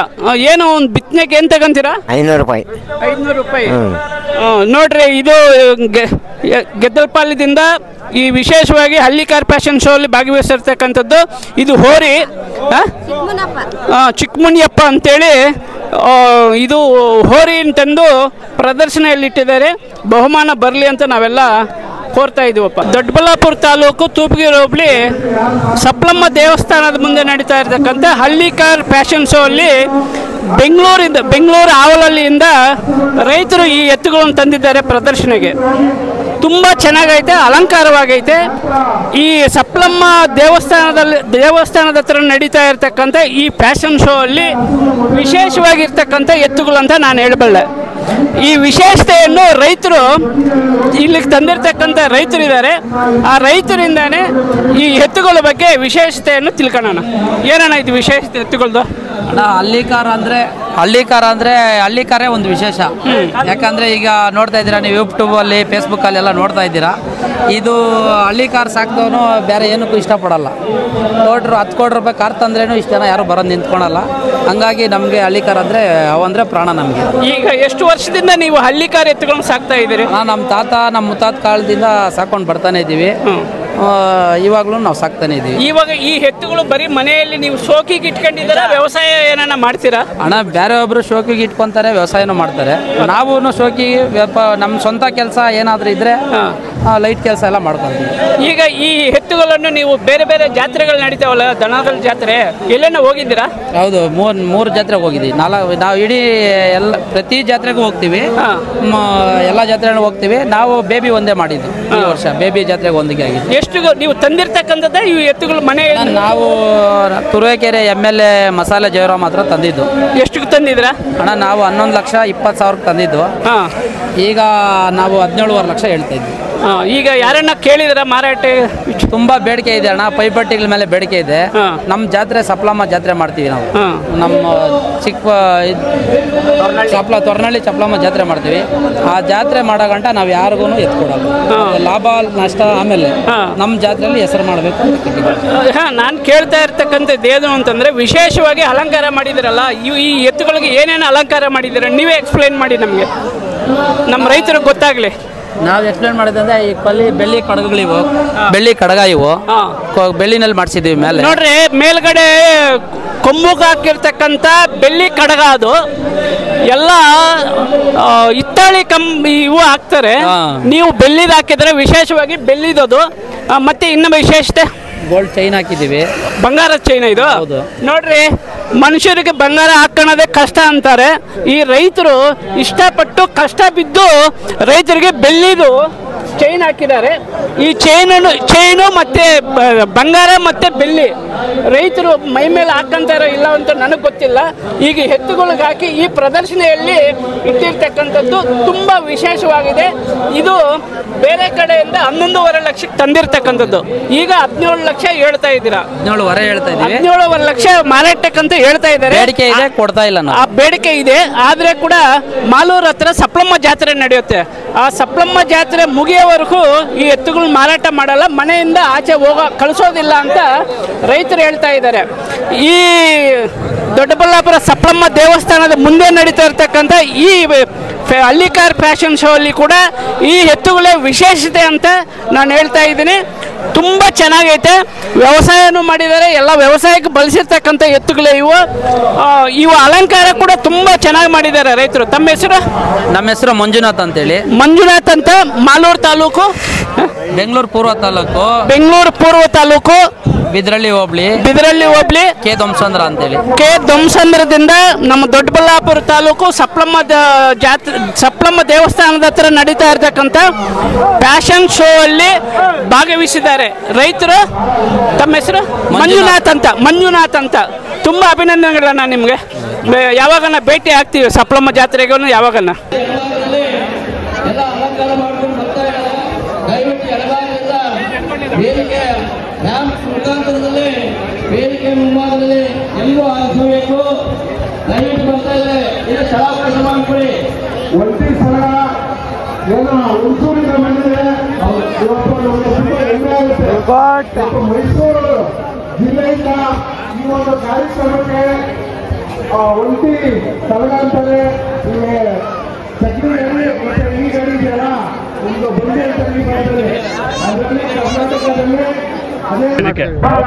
ಏನು ಒಂದು ಬಿತ್ತನೆಗೆ ಏನು ತಗೊಂತೀರಾ? 500 ರೂಪಾಯಿ. 500 ರೂಪಾಯಿ. ನೋಡ್ರಿ, ಇದು ಗೆದ್ದಲಪಾಳ್ಯದಿಂದ ಈ ವಿಶೇಷವಾಗಿ ಹಳ್ಳಿಕಾರ್ ಫ್ಯಾಷನ್ ಶೋ ಅಲ್ಲಿ ಭಾಗವಹಿಸಿರ್ತಕ್ಕಂಥದ್ದು. ಇದು ಹೋರಿ ಚಿಕ್ಕಮುನಿಯಪ್ಪ ಅಂತೇಳಿ ಇದು ಹೋರಿನ ತಂದು ಪ್ರದರ್ಶನೆಯಲ್ಲಿ ಇಟ್ಟಿದ್ದಾರೆ. ಬಹುಮಾನ ಬರಲಿ ಅಂತ ನಾವೆಲ್ಲ ಕೋರ್ತಾ ಇದೀವಪ್ಪ. ದೊಡ್ಡಬಳ್ಳಾಪುರ ತಾಲೂಕು ತೂಪಗಿರಿ ಹೋಬಳಿ ಸಪ್ಲಮ್ಮ ದೇವಸ್ಥಾನದ ಮುಂದೆ ನಡೀತಾ ಇರತಕ್ಕಂಥ ಹಳ್ಳಿಕಾರ್ ಫ್ಯಾಷನ್ ಶೋ ಅಲ್ಲಿ ಬೆಂಗಳೂರು ಆವಲಹಳ್ಳಿಯಿಂದ ರೈತರು ಈ ಎತ್ತುಗಳನ್ನು ತಂದಿದ್ದಾರೆ ಪ್ರದರ್ಶನೆಗೆ. ತುಂಬ ಚೆನ್ನಾಗೈತೆ, ಅಲಂಕಾರವಾಗೈತೆ. ಈ ಸಪ್ಲಮ್ಮ ದೇವಸ್ಥಾನದ ಹತ್ರ ನಡೀತಾ ಇರತಕ್ಕಂಥ ಈ ಫ್ಯಾಷನ್ ಶೋ ಅಲ್ಲಿ ವಿಶೇಷವಾಗಿರ್ತಕ್ಕಂಥ ಎತ್ತುಗಳು ಅಂತ ನಾನು ಹೇಳಬಲ್ಲೆ. ಈ ವಿಶೇಷತೆಯನ್ನು ರೈತರು ಇಲ್ಲಿಗೆ ತಂದಿರತಕ್ಕಂಥ ರೈತರಿದ್ದಾರೆ. ಆ ರೈತರಿಂದಾನೇ ಈ ಎತ್ತುಗಳ ಬಗ್ಗೆ ವಿಶೇಷತೆಯನ್ನು ತಿಳ್ಕೊಳ್ಳೋಣ. ಏನಣ್ಣ ಇದು ವಿಶೇಷತೆ ಎತ್ತುಗಳದ್ದು? ಅಣ್ಣ, ಹಳ್ಳಿಕಾರೇ ಒಂದು ವಿಶೇಷ. ಯಾಕಂದರೆ ಈಗ ನೋಡ್ತಾ ಇದ್ದೀರಾ ನೀವು ಯೂಟ್ಯೂಬಲ್ಲಿ ಫೇಸ್ಬುಕ್ಕಲ್ಲಿ ಎಲ್ಲ ನೋಡ್ತಾ ಇದ್ದೀರಾ. ಇದು ಹಳ್ಳಿಕಾರ್ ಸಾಕ್ದವನು ಬೇರೆ ಏನಕ್ಕೂ ಇಷ್ಟಪಡಲ್ಲ. ನೋಡ್ರು 10 ಕೋಟಿ ರೂಪಾಯಿ ಕಾರ್ ತಂದ್ರೇನು ಇಷ್ಟು ಜನ ಯಾರು ಬರೋದು ನಿಂತ್ಕೊಳಲ್ಲ. ಹಂಗಾಗಿ ನಮಗೆ ಹಳ್ಳಿಕಾರ್ ಅಂದರೆ ಅವಂದರೆ ಪ್ರಾಣ ನಮಗೆ. ಈಗ ಎಷ್ಟು ವರ್ಷದಿಂದ ನೀವು ಹಳ್ಳಿಕಾರ್ ಎತ್ತುಗಳನ್ನ ಸಾಕ್ತಾ ಇದ್ದೀರಿ? ನಮ್ಮ ತಾತ ನಮ್ಮ ಮುತ್ತಾತ ಕಾಲದಿಂದ ಸಾಕೊಂಡು ಬರ್ತಾನೆ ಇದ್ದೀವಿ. ಇವಾಗಲೂ ನಾವು ಸಾಕ್ತಾನೆ ಇದ್ದೀವಿ. ಇವಾಗ ಈ ಎತ್ತುಗಳು ಬರೀ ಮನೆಯಲ್ಲಿ ನೀವು ಶೋಕಿಗೆ ಇಟ್ಕೊಂಡಿದ್ದೀರಾ, ವ್ಯವಸಾಯ ಏನಾನ ಮಾಡ್ತೀರಾ? ಅಣ್ಣ, ಬೇರೆ ಒಬ್ರು ಶೋಕಿಗೆ ಇಟ್ಕೊಂತಾರೆ, ವ್ಯವಸಾಯನೂ ಮಾಡ್ತಾರೆ. ನಾವು ಶೋಕಿ ನಮ್ಮ ಸ್ವಂತ ಕೆಲಸ ಏನಾದರೂ ಇದ್ರೆ ಲೈಟ್ ಕೆಲಸ ಎಲ್ಲ ಮಾಡ್ಕೊಂತೀವಿ. ಈಗ ಈ ಎತ್ತುಗಳನ್ನು ನೀವು ಬೇರೆ ಬೇರೆ ಜಾತ್ರೆಗಳು ನಡೀತಾವಲ್ಲ, ದನಗಳ ಜಾತ್ರೆ, ಎಲ್ಲೇನೋ ಹೋಗಿದ್ದೀರಾ? ಹೌದು, ಮೂರು ಜಾತ್ರೆಗೆ ಹೋಗಿದ್ದೀವಿ. ನಾವು ಇಡೀ ಪ್ರತಿ ಜಾತ್ರೆಗೂ ಹೋಗ್ತೀವಿ, ಎಲ್ಲ ಜಾತ್ರೆಗೂ ಹೋಗ್ತೀವಿ. ನಾವು ಬೇಬಿ ಒಂದೇ ಮಾಡಿದ್ವಿ ಈ ವರ್ಷ. ಬೇಬಿ ಜಾತ್ರೆಗೆ ಒಂದಿಗೆ ಆಗಿದೆ. ಎಷ್ಟು ನೀವು ತಂದಿರ್ತಕ್ಕಂಥದ್ದ ಈ ಎತ್ತುಗಳು ಮನೆ? ನಾವು ತುರುವೇಕೆರೆ MLA ಮಸಾಲೆ ಜಯರಾಮ್ ಹತ್ರ ತಂದಿದ್ದು. ಎಷ್ಟು ತಂದಿದ್ರ ಅಣ್ಣ? ನಾವು 11,20,000 ತಂದಿದ್ದು. ಈಗ ನಾವು 17.5 ಲಕ್ಷ ಹೇಳ್ತಾ ಇದ್ವಿ. ಈಗ ಯಾರನ್ನ ಕೇಳಿದ್ರ ಮಾರಾಟ? ತುಂಬಾ ಬೇಡಿಕೆ ಇದೆ ಅಣ್ಣ, ಪೈಪಟ್ಟಿಗಳ ಮೇಲೆ ಬೇಡಿಕೆ ಇದೆ. ನಮ್ಮ ಜಾತ್ರೆ ಸಪ್ಲಮ್ಮ ಜಾತ್ರೆ ಮಾಡ್ತೀವಿ ನಾವು. ನಮ್ಮ ತೊರ್ನಳ್ಳಿ ಸಪ್ಲಮ್ಮ ಜಾತ್ರೆ ಮಾಡ್ತೀವಿ. ಆ ಜಾತ್ರೆ ಮಾಡೋ ಗಂಟ ನಾವು ಯಾರಿಗೂ ಎತ್ಕೊಡಲ್ಲ. ಲಾಭ ನಷ್ಟ ಆಮೇಲೆ ನಮ್ಮ ಜಾತ್ರೆಯಲ್ಲಿ ಹೆಸರು ಮಾಡಬೇಕು ಅಂತ. ನಾನು ಕೇಳ್ತಾ ಇರ್ತಕ್ಕಂಥದ್ದು ಏನು ಅಂತಂದ್ರೆ, ವಿಶೇಷವಾಗಿ ಅಲಂಕಾರ ಮಾಡಿದಿರಲ್ಲ, ಈ ಎತ್ತುಗಳಿಗೆ ಏನೇನು ಅಲಂಕಾರ ಮಾಡಿದ್ದೀರ ನೀವೇ ಎಕ್ಸ್ಪ್ಲೈನ್ ಮಾಡಿ ನಮಗೆ, ನಮ್ಮ ರೈತರಿಗೆ ಗೊತ್ತಾಗ್ಲಿ. ನಾವು ಎಕ್ಸ್ಪ್ಲೇನ್ ಮಾಡಿದ್ರೆ ಈ ಬೆಳ್ಳಿ ಕಡಗಗಳಿವು, ಬೆಳ್ಳಿ ಕಡಗ ಇವು ಬೆಳ್ಳಿನಲ್ಲಿ ಮಾಡಿಸಿದ್ದೀವಿ. ಮೇಲೆ ನೋಡ್ರಿ, ಮೇಲ್ಗಡೆ ಕೊಂಬುಗೆ ಹಾಕಿರ್ತಕ್ಕಂಥ ಬೆಳ್ಳಿ ಕಡಗ, ಅದು ಎಲ್ಲ ಹಿತ್ತಾಳಿ ಇವು ಹಾಕ್ತಾರೆ. ನೀವು ಬೆಳ್ಳಿದ್ ಹಾಕಿದ್ರೆ ವಿಶೇಷವಾಗಿ ಬೆಳ್ಳಿದದು. ಮತ್ತೆ ಇನ್ನು ವಿಶೇಷತೆ ಗೋಲ್ಡ್ ಚೈನ್ ಹಾಕಿದ್ದೀವಿ, ಬಂಗಾರದ ಚೈನ್ ಇದು. ನೋಡ್ರಿ, ಮನುಷ್ಯರಿಗೆ ಬಂಗಾರ ಹಾಕೋಣದೇ ಕಷ್ಟ ಅಂತಾರೆ. ಈ ರೈತರು ಇಷ್ಟಪಟ್ಟು ಕಷ್ಟ ಬಿದ್ದು ರೈತರಿಗೆ ಬೆಳ್ಳಿದು ಚೈನ್ ಹಾಕಿದ್ದಾರೆ. ಈ ಚೈನು ಮತ್ತು ಬಂಗಾರ ಮತ್ತು ಬೆಳ್ಳಿ ರೈತರು ಮೈ ಮೇಲೆ ಹಾಕಂತಾರೋ ಇಲ್ಲ ಅಂತ ನನಗೆ ಗೊತ್ತಿಲ್ಲ. ಈಗ ಎತ್ತುಗಳಿಗೆ ಹಾಕಿ ಈ ಪ್ರದರ್ಶನೆಯಲ್ಲಿ ಇಟ್ಟಿರ್ತಕ್ಕಂಥದ್ದು ತುಂಬ ವಿಶೇಷವಾಗಿದೆ. ಇದು ಬೇರೆ ಕಡೆಯಿಂದ 11.5 ಲಕ್ಷಕ್ಕೆ ತಂದಿರ್ತಕ್ಕಂಥದ್ದು. ಈಗ 17 ಲಕ್ಷ ಹೇಳ್ತಾ ಇದ್ದೀರಾ? 17.5 ಲಕ್ಷ ಮಾರಾಟಕ್ಕಂತ ಹೇಳ್ತಾ ಇದ್ದಾರೆ. ಕೊಡ್ತಾ ಇಲ್ಲ. ಆ ಬೇಡಿಕೆ ಇದೆ. ಆದರೆ ಕೂಡ ಮಾಲೂರು ಹತ್ರ ಸಪ್ಲಮ್ಮ ಜಾತ್ರೆ ನಡೆಯುತ್ತೆ. ಆ ಸಪ್ಲಮ್ಮ ಜಾತ್ರೆ ಮುಗಿಯೋವರೆಗೂ ಈ ಎತ್ತುಗಳು ಮಾರಾಟ ಮಾಡಲ್ಲ, ಮನೆಯಿಂದ ಆಚೆ ಕಳಿಸೋದಿಲ್ಲ ಅಂತ ರೈತರು ಹೇಳ್ತಾ ಇದ್ದಾರೆ. ಈ ದೊಡ್ಡಬಳ್ಳಾಪುರ ಸಪ್ಲಮ್ಮ ದೇವಸ್ಥಾನದ ಮುಂದೆ ನಡೀತಾ ಇರ್ತಕ್ಕಂಥ ಈ ಹಳ್ಳಿಕಾರ್ ಫ್ಯಾಷನ್ ಶೋ ಅಲ್ಲಿ ಕೂಡ ಈ ಎತ್ತುಗಳೇ ವಿಶೇಷತೆ ಅಂತ ನಾನು ಹೇಳ್ತಾ ಇದ್ದೀನಿ. ತುಂಬ ಚೆನ್ನಾಗೈತೆ. ವ್ಯವಸಾಯನೂ ಮಾಡಿದ್ದಾರೆ, ಎಲ್ಲ ವ್ಯವಸಾಯಕ್ಕೆ ಬಳಸಿರ್ತಕ್ಕಂಥ ಎತ್ತುಗಳೇ ಇವು ಅಲಂಕಾರ ಕೂಡ ತುಂಬ ಚೆನ್ನಾಗಿ ಮಾಡಿದ್ದಾರೆ ರೈತರು. ತಮ್ಮ ಹೆಸರು? ನಮ್ಮ ಹೆಸರು ಮಂಜುನಾಥ್ ಅಂತೇಳಿ. ಮಂಜುನಾಥ್ ಅಂತ, ಮಾಲೂರು ತಾಲೂಕು, ಬೆಂಗಳೂರು ಪೂರ್ವ ತಾಲೂಕು, ಬಿದ್ರಳ್ಳಿ ಹೋಬಳಿ, ಕೆ ಧ್ವಂಸಂದ್ರ ಅಂತೇಳಿ. ಕೆ ಧ್ವಂಸಂದ್ರದಿಂದ ನಮ್ಮ ದೊಡ್ಡಬಳ್ಳಾಪುರ ತಾಲೂಕು ಸಪ್ಲಮ್ಮ ದೇವಸ್ಥಾನದ ಹತ್ರ ನಡೀತಾ ಇರ್ತಕ್ಕಂಥ ಫ್ಯಾಷನ್ ಶೋ ಅಲ್ಲಿ ಭಾಗವಹಿಸಿದ್ದಾರೆ ರೈತರು. ತಮ್ಮ ಹೆಸರು? ಮಂಜುನಾಥ್ ಅಂತ. ತುಂಬ ಅಭಿನಂದನೆಗಳನ್ನ ನಿಮಗೆ. ಯಾವಾಗನ ಭೇಟಿ ಆಗ್ತೀವಿ ಸಪ್ಲಮ್ಮ ಜಾತ್ರೆಗೂ ಯಾವಾಗನ. ಮುಖಾಂತರದಲ್ಲಿ ವೇದಿಕೆ ಮುಂಭಾಗದಲ್ಲಿ ಎಲ್ಲರೂ ಆಲಿಸಬೇಕು. ದಯವಿಟ್ಟು ಬರ್ತಾ ಇದೆ, ಇದು ಸ್ಥಳಾವಕಾಶ ಮಾಡಿಕೊಡಿ. ಒಂಟಿ ಸ್ಥಳ ಏನು ಹುಣಸೂರಿಂದ ಬಂದಿದೆ. ಮೈಸೂರು ಜಿಲ್ಲೆಯಿಂದ ಈ ಒಂದು ಕಾರ್ಯಕ್ರಮಕ್ಕೆ ಒಂಟಿ ಸ್ಥಳ ಅಂತಾರೆ. ಚಕ್ರಿ ಗಡಿ ಮತ್ತೆ ಈ ಗಡಿ ಇದೆಯಲ್ಲ, ಒಂದು ಬಂಡಿ ಅಂತ ಬರ್ತದೆ. ಅದರಲ್ಲಿ ಕರ್ನಾಟಕದಲ್ಲಿ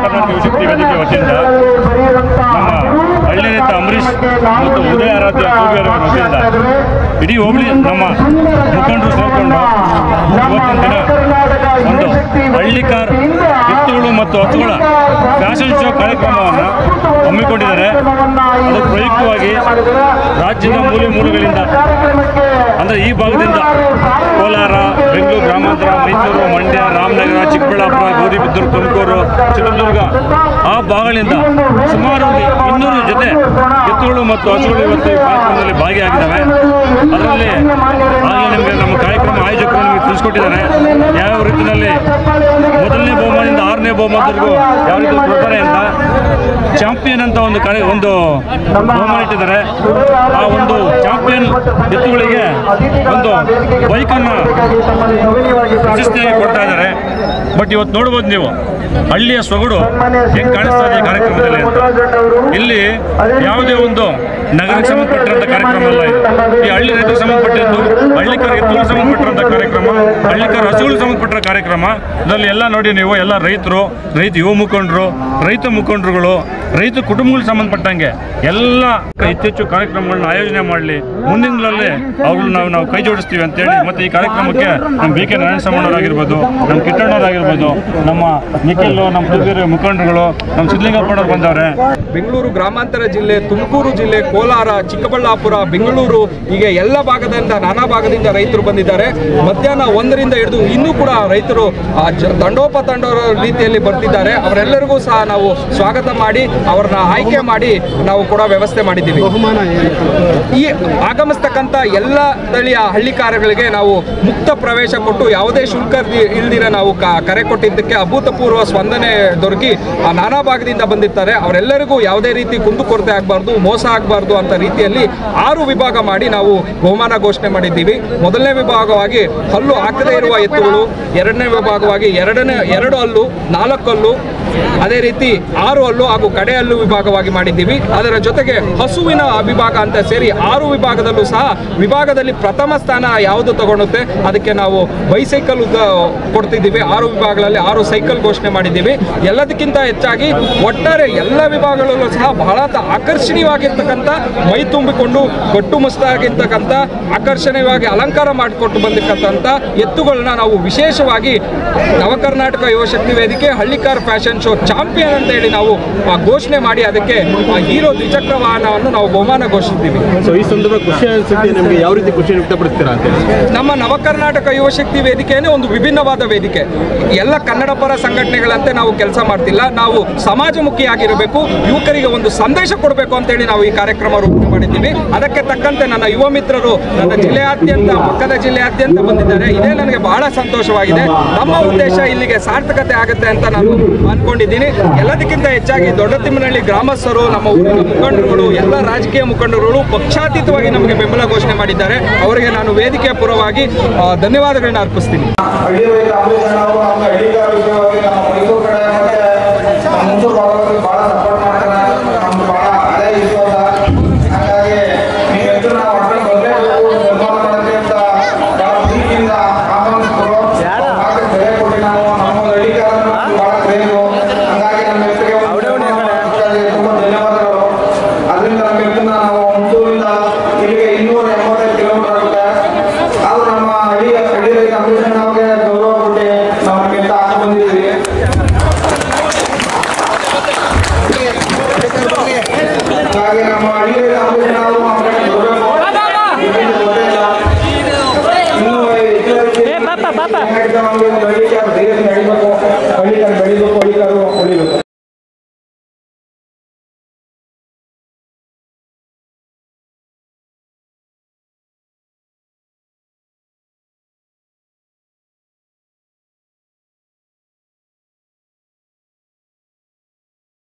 ಕರ್ನಾಟಕ ಯುವಶಕ್ತಿ ವೇದಿಕೆ ವತಿಯಿಂದ ನಮ್ಮ ಹಳ್ಳಿ ರೈತ ಅಂಬರೀಶ್ ಮತ್ತು ಉದಯ ಆರಾಧ್ಯ ವತಿಯಿಂದ ಇಡೀ ಹೋಬಳಿ ನಮ್ಮ ಮುಖಂಡರು ಸೇರಿಕೊಂಡು ಇವತ್ತಿನ ದಿನ ಒಂದು ಹಳ್ಳಿಕಾರ್ ಎತ್ತುಗಳು ಮತ್ತು ಹಸುಗಳ ಫ್ಯಾಷನ್ ಶೋ ಕಾರ್ಯಕ್ರಮವನ್ನು ಹಮ್ಮಿಕೊಂಡಿದ್ದಾರೆ. ಅದರ ಪ್ರಯುಕ್ತವಾಗಿ ರಾಜ್ಯದ ಮೂಲೆಗಳಿಂದ ಅಂದರೆ ಈ ಭಾಗದಿಂದ ಕೋಲಾರ, ಬೆಂಗಳೂರು ಗ್ರಾಮಾಂತರ, ಮೈಸೂರು, ಮಂಡ್ಯ, ರಾಮನಗರ, ಚಿಕ್ಕಬಳ್ಳಾಪುರ, ಗೌರಿಬಿದೂರು, ತುಮಕೂರು, ಚಿತ್ರದುರ್ಗ ಆ ಭಾಗಗಳಿಂದ ಸುಮಾರು 200 ಜೊತೆ ಎತ್ತುಗಳು ಮತ್ತು ಹಸುಗಳು ಇವತ್ತು ಕಾರ್ಯಕ್ರಮದಲ್ಲಿ ಭಾಗಿಯಾಗಿದ್ದಾವೆ. ಅದರಲ್ಲಿ ಆಗಲೇ ನಿಮಗೆ ನಮ್ಮ ಕಾರ್ಯಕ್ರಮ ಆಯೋಜಕರು ನಿಮಗೆ ತಿಳಿಸ್ಕೊಟ್ಟಿದ್ದಾರೆ ಯಾವ ರೀತಿಯಲ್ಲಿ ಮೊದಲನೇ ಬಹುಮಾನದಿಂದ 6ನೇ ಬಹುಮಾನದವರೆಗೂ ಯಾವ ರೀತಿ ಕೊಡ್ತಾರೆ ಅಂತ. ಚಾಂಪಿಯನ್ ಅಂತ ಒಂದು ಬಹುಮಾನ ಇಟ್ಟಿದ್ದಾರೆ. ಆ ಒಂದು ಚಾಂಪಿಯನ್ ಎತ್ತುಗಳಿಗೆ ಒಂದು ಬೈಕನ್ನು ಪ್ರಶಸ್ತಿಯಾಗಿ ಕೊಡ್ತಾ ಇದ್ದಾರೆ. ಬಟ್ ಇವತ್ತು ನೋಡ್ಬೋದು ನೀವು ಹಳ್ಳಿಯ ಸೊಗಡು ಹೆಂಗೆ ಕಾಣಿಸ್ತಾ ಇದೆ ಕಾರ್ಯಕ್ರಮದಲ್ಲಿ ಅಂತ. ಇಲ್ಲಿ ಯಾವುದೇ ಒಂದು ನಗರಕ್ಕೆ ಸಂಬಂಧಪಟ್ಟಿರುವಂಥ ಕಾರ್ಯಕ್ರಮ ಅಲ್ಲ ಇದು. ಈ ಹಳ್ಳಿ ರೈತರಿಗೆ ಸಂಬಂಧಪಟ್ಟಿದ್ದು, ಹಳ್ಳಿಕಾರ ಎತ್ತುಗಳಿಗೆ ಸಂಬಂಧಪಟ್ಟಿರುವಂಥ ಕಾರ್ಯಕ್ರಮ, ಹಳ್ಳಿಕಾರ ಹಸುಗಳಿಗೆ ಸಂಬಂಧಪಟ್ಟ ಕಾರ್ಯಕ್ರಮ. ಇದರಲ್ಲಿ ಎಲ್ಲ ನೋಡಿ ನೀವು ಎಲ್ಲ ರೈತರು, ಯುವ ಮುಖಂಡರು, ರೈತ ಮುಖಂಡರುಗಳು, ರೈತ ಕುಟುಂಬಗಳಿಗೆ ಸಂಬಂಧಪಟ್ಟಂಗೆ ಎಲ್ಲ ಹೆಚ್ಚೆಚ್ಚು ಕಾರ್ಯಕ್ರಮಗಳನ್ನ ಆಯೋಜನೆ ಮಾಡಲಿ. ಮುಂದಿನ ದಿನಗಳಲ್ಲಿ ಅವ್ರನ್ನ ನಾವು ಕೈ ಜೋಡಿಸ್ತೀವಿ ಅಂತೇಳಿ ಮತ್ತು ಈ ಕಾರ್ಯಕ್ರಮಕ್ಕೆ ನಮ್ಮ ಬಿ ಕೆ ನಾರಾಯಣಸ್ವಾಮಿಯವರಾಗಿರ್ಬೋದು, ನಮ್ಮ ಕಿಟ್ಟಣ್ಣವರಾಗಿರ್ಬೋದು, ನಮ್ಮ ನಿಖಿಲ್, ನಮ್ಮ ತುದಿರ ಮುಖಂಡರುಗಳು, ನಮ್ಮ ಸಿದ್ಧಲಿಂಗಪ್ಪನವ್ರು ಬಂದವ್ರೆ. ಬೆಂಗಳೂರು ಗ್ರಾಮಾಂತರ ಜಿಲ್ಲೆ, ತುಮಕೂರು ಜಿಲ್ಲೆ, ಕೋಲಾರ, ಚಿಕ್ಕಬಳ್ಳಾಪುರ, ಬೆಂಗಳೂರು ಹೀಗೆ ಎಲ್ಲ ಭಾಗದಿಂದ ನಾನಾ ಭಾಗದಿಂದ ರೈತರು ಬಂದಿದ್ದಾರೆ. ಮಧ್ಯಾಹ್ನ 1ರಿಂದ ಹಿಡಿದು ಇನ್ನೂ ಕೂಡ ರೈತರು ತಂಡೋಪತಂಡ ರೀತಿಯಲ್ಲಿ ಬರ್ತಿದ್ದಾರೆ. ಅವರೆಲ್ಲರಿಗೂ ಸಹ ನಾವು ಸ್ವಾಗತ ಮಾಡಿ ಅವರನ್ನ ಆಯ್ಕೆ ಮಾಡಿ ನಾವು ಕೂಡ ವ್ಯವಸ್ಥೆ ಮಾಡಿದ್ದೀವಿ. ಈ ಆಗಮಿಸ್ತಕ್ಕಂಥ ಎಲ್ಲ ತಳಿಯ ಹಳ್ಳಿಕಾರಗಳಿಗೆ ನಾವು ಮುಕ್ತ ಪ್ರವೇಶ ಕೊಟ್ಟು ಯಾವುದೇ ಶುಲ್ಕ ಇಲ್ದಿರ ನಾವು ಕರೆ ಕೊಟ್ಟಿದ್ದಕ್ಕೆ ಅಭೂತಪೂರ್ವ ಸ್ಪಂದನೆ ದೊರಕಿ ನಾನಾ ಭಾಗದಿಂದ ಬಂದಿರ್ತಾರೆ. ಅವರೆಲ್ಲರಿಗೂ ಯಾವುದೇ ರೀತಿ ಕುಂದುಕೊರತೆ ಆಗಬಾರ್ದು, ಮೋಸ ಆಗಬಾರ್ದು ಅಂತ ರೀತಿಯಲ್ಲಿ 6 ವಿಭಾಗ ಮಾಡಿ ನಾವು ಬಹುಮಾನ ಘೋಷಣೆ ಮಾಡಿದ್ದೀವಿ. ಮೊದಲನೇ ವಿಭಾಗವಾಗಿ ಹಲ್ಲು ಹಾಕದೇ ಇರುವ ಎತ್ತುಗಳು, ಎರಡನೇ ವಿಭಾಗವಾಗಿ 2 ಹಲ್ಲು, 4 ಹಲ್ಲು, ಅದೇ ರೀತಿ 6 ಹಲ್ಲು ಹಾಗೂ ಕಡೆ ಹಲ್ಲು ವಿಭಾಗವಾಗಿ ಮಾಡಿದ್ದೀವಿ. ಅದರ ಜೊತೆಗೆ ಹಸುವಿನ ವಿಭಾಗ ಅಂತ ಸೇರಿ 6 ವಿಭಾಗದಲ್ಲೂ ಸಹ ವಿಭಾಗದಲ್ಲಿ ಪ್ರಥಮ ಸ್ಥಾನ ಯಾವುದು ತಗೊಳುತ್ತೆ ಅದಕ್ಕೆ ನಾವು ಬೈಸೈಕಲ್ ಕೊಡ್ತಿದ್ದೀವಿ. 6 ವಿಭಾಗಗಳಲ್ಲಿ 6 ಸೈಕಲ್ ಘೋಷಣೆ ಮಾಡಿದ್ದೀವಿ. ಎಲ್ಲದಕ್ಕಿಂತ ಹೆಚ್ಚಾಗಿ ಒಟ್ಟಾರೆ ಎಲ್ಲ ವಿಭಾಗಗಳಲ್ಲೂ ಸಹ ಬಹಳ ಆಕರ್ಷಣೀಯವಾಗಿರ್ತಕ್ಕಂಥ, ಮೈ ತುಂಬಿಕೊಂಡು ಗಟ್ಟು ಮುಸ್ತಾಗಿರ್ತಕ್ಕಂಥ, ಆಕರ್ಷಣೀಯವಾಗಿ ಅಲಂಕಾರ ಮಾಡಿಕೊಟ್ಟು ಬಂದಿರ್ತಕ್ಕಂಥ ಎತ್ತುಗಳನ್ನ ನಾವು ವಿಶೇಷವಾಗಿ ನವಕರ್ನಾಟಕ ಯುವಶಕ್ತಿ ವೇದಿಕೆ Hallikar fashion fashion show champion ಅಂತ ಹೇಳಿ ನಾವು ಘೋಷಣೆ ಮಾಡಿ ಅದಕ್ಕೆ ಹೀರೋ ದ್ವಿಚಕ್ರ ವಾಹನವನ್ನು ನಾವು ಬಹುಮಾನ ಘೋಷಿಸ್ತೀವಿ. ಸೊ ಈ ಸಂದರ್ಭ ಖುಷಿ ಅನಿಸುತ್ತೆ ನಿಮಗೆ, ಯಾವ ರೀತಿ ಖುಷಿ ವ್ಯಕ್ತಪಡಿಸ್ತೀರಾ ಅಂತ? ನಮ್ಮ ನವಕರ್ನಾಟಕ ಯುವಶಕ್ತಿ ವೇದಿಕೆಯೇ ಒಂದು ವಿಭಿನ್ನವಾದ ವೇದಿಕೆ. ಎಲ್ಲ ಕನ್ನಡ ಪರ ಸಂಘಟನೆಗಳಂತೆ ನಾವು ಕೆಲಸ ಮಾಡ್ತಿಲ್ಲ, ನಾವು ಸಮಾಜಮುಖಿಯಾಗಿರಬೇಕು, ಯುವಕರಿಗೆ ಒಂದು ಸಂದೇಶ ಕೊಡಬೇಕು ಅಂತೇಳಿ ನಾವು ಈ ಕಾರ್ಯಕ್ರಮ ರೂಪಣೆ ಮಾಡಿದ್ದೀವಿ. ಅದಕ್ಕೆ ತಕ್ಕಂತೆ ನನ್ನ ಯುವ ಮಿತ್ರರು ನನ್ನ ಜಿಲ್ಲೆಯಾದ್ಯಂತ, ಪಕ್ಕದ ಜಿಲ್ಲೆಯಾದ್ಯಂತ ಬಂದಿದ್ದಾರೆ. ಇದೇ ನನಗೆ ಬಹಳ ಸಂತೋಷವಾಗಿದೆ. ನಮ್ಮ ಉದ್ದೇಶ ಇಲ್ಲಿಗೆ ಸಾರ್ಥಕತೆ ಆಗುತ್ತೆ ಅಂತ ನಾನು ಅನ್ಕೊಂಡಿದ್ದೀನಿ. ಎಲ್ಲದಕ್ಕಿಂತ ಹೆಚ್ಚಾಗಿ ದೊಡ್ಡತಿಮ್ಮನಹಳ್ಳಿ ಗ್ರಾಮಸ್ಥರು, ನಮ್ಮ ಊರಿನ ಮುಖಂಡರುಗಳು, ಎಲ್ಲ ರಾಜಕೀಯ ಮುಖಂಡರುಗಳು ಪಕ್ಷಾತೀತವಾಗಿ ನಮಗೆ ಬೆಂಬಲ ಘೋಷಣೆ ಮಾಡಿದ್ದಾರೆ. ಅವರಿಗೆ ನಾನು ವೇದಿಕೆಯ ಪೂರ್ವವಾಗಿ ಧನ್ಯವಾದಗಳನ್ನ ಅರ್ಪಿಸ್ತೀನಿ. ಹಳ್ಳಿಕಾರು ಬೆಳಿಬೇಕು, ಹಳ್ಳಿಕಾರು ಉಳಿಬೇಕು.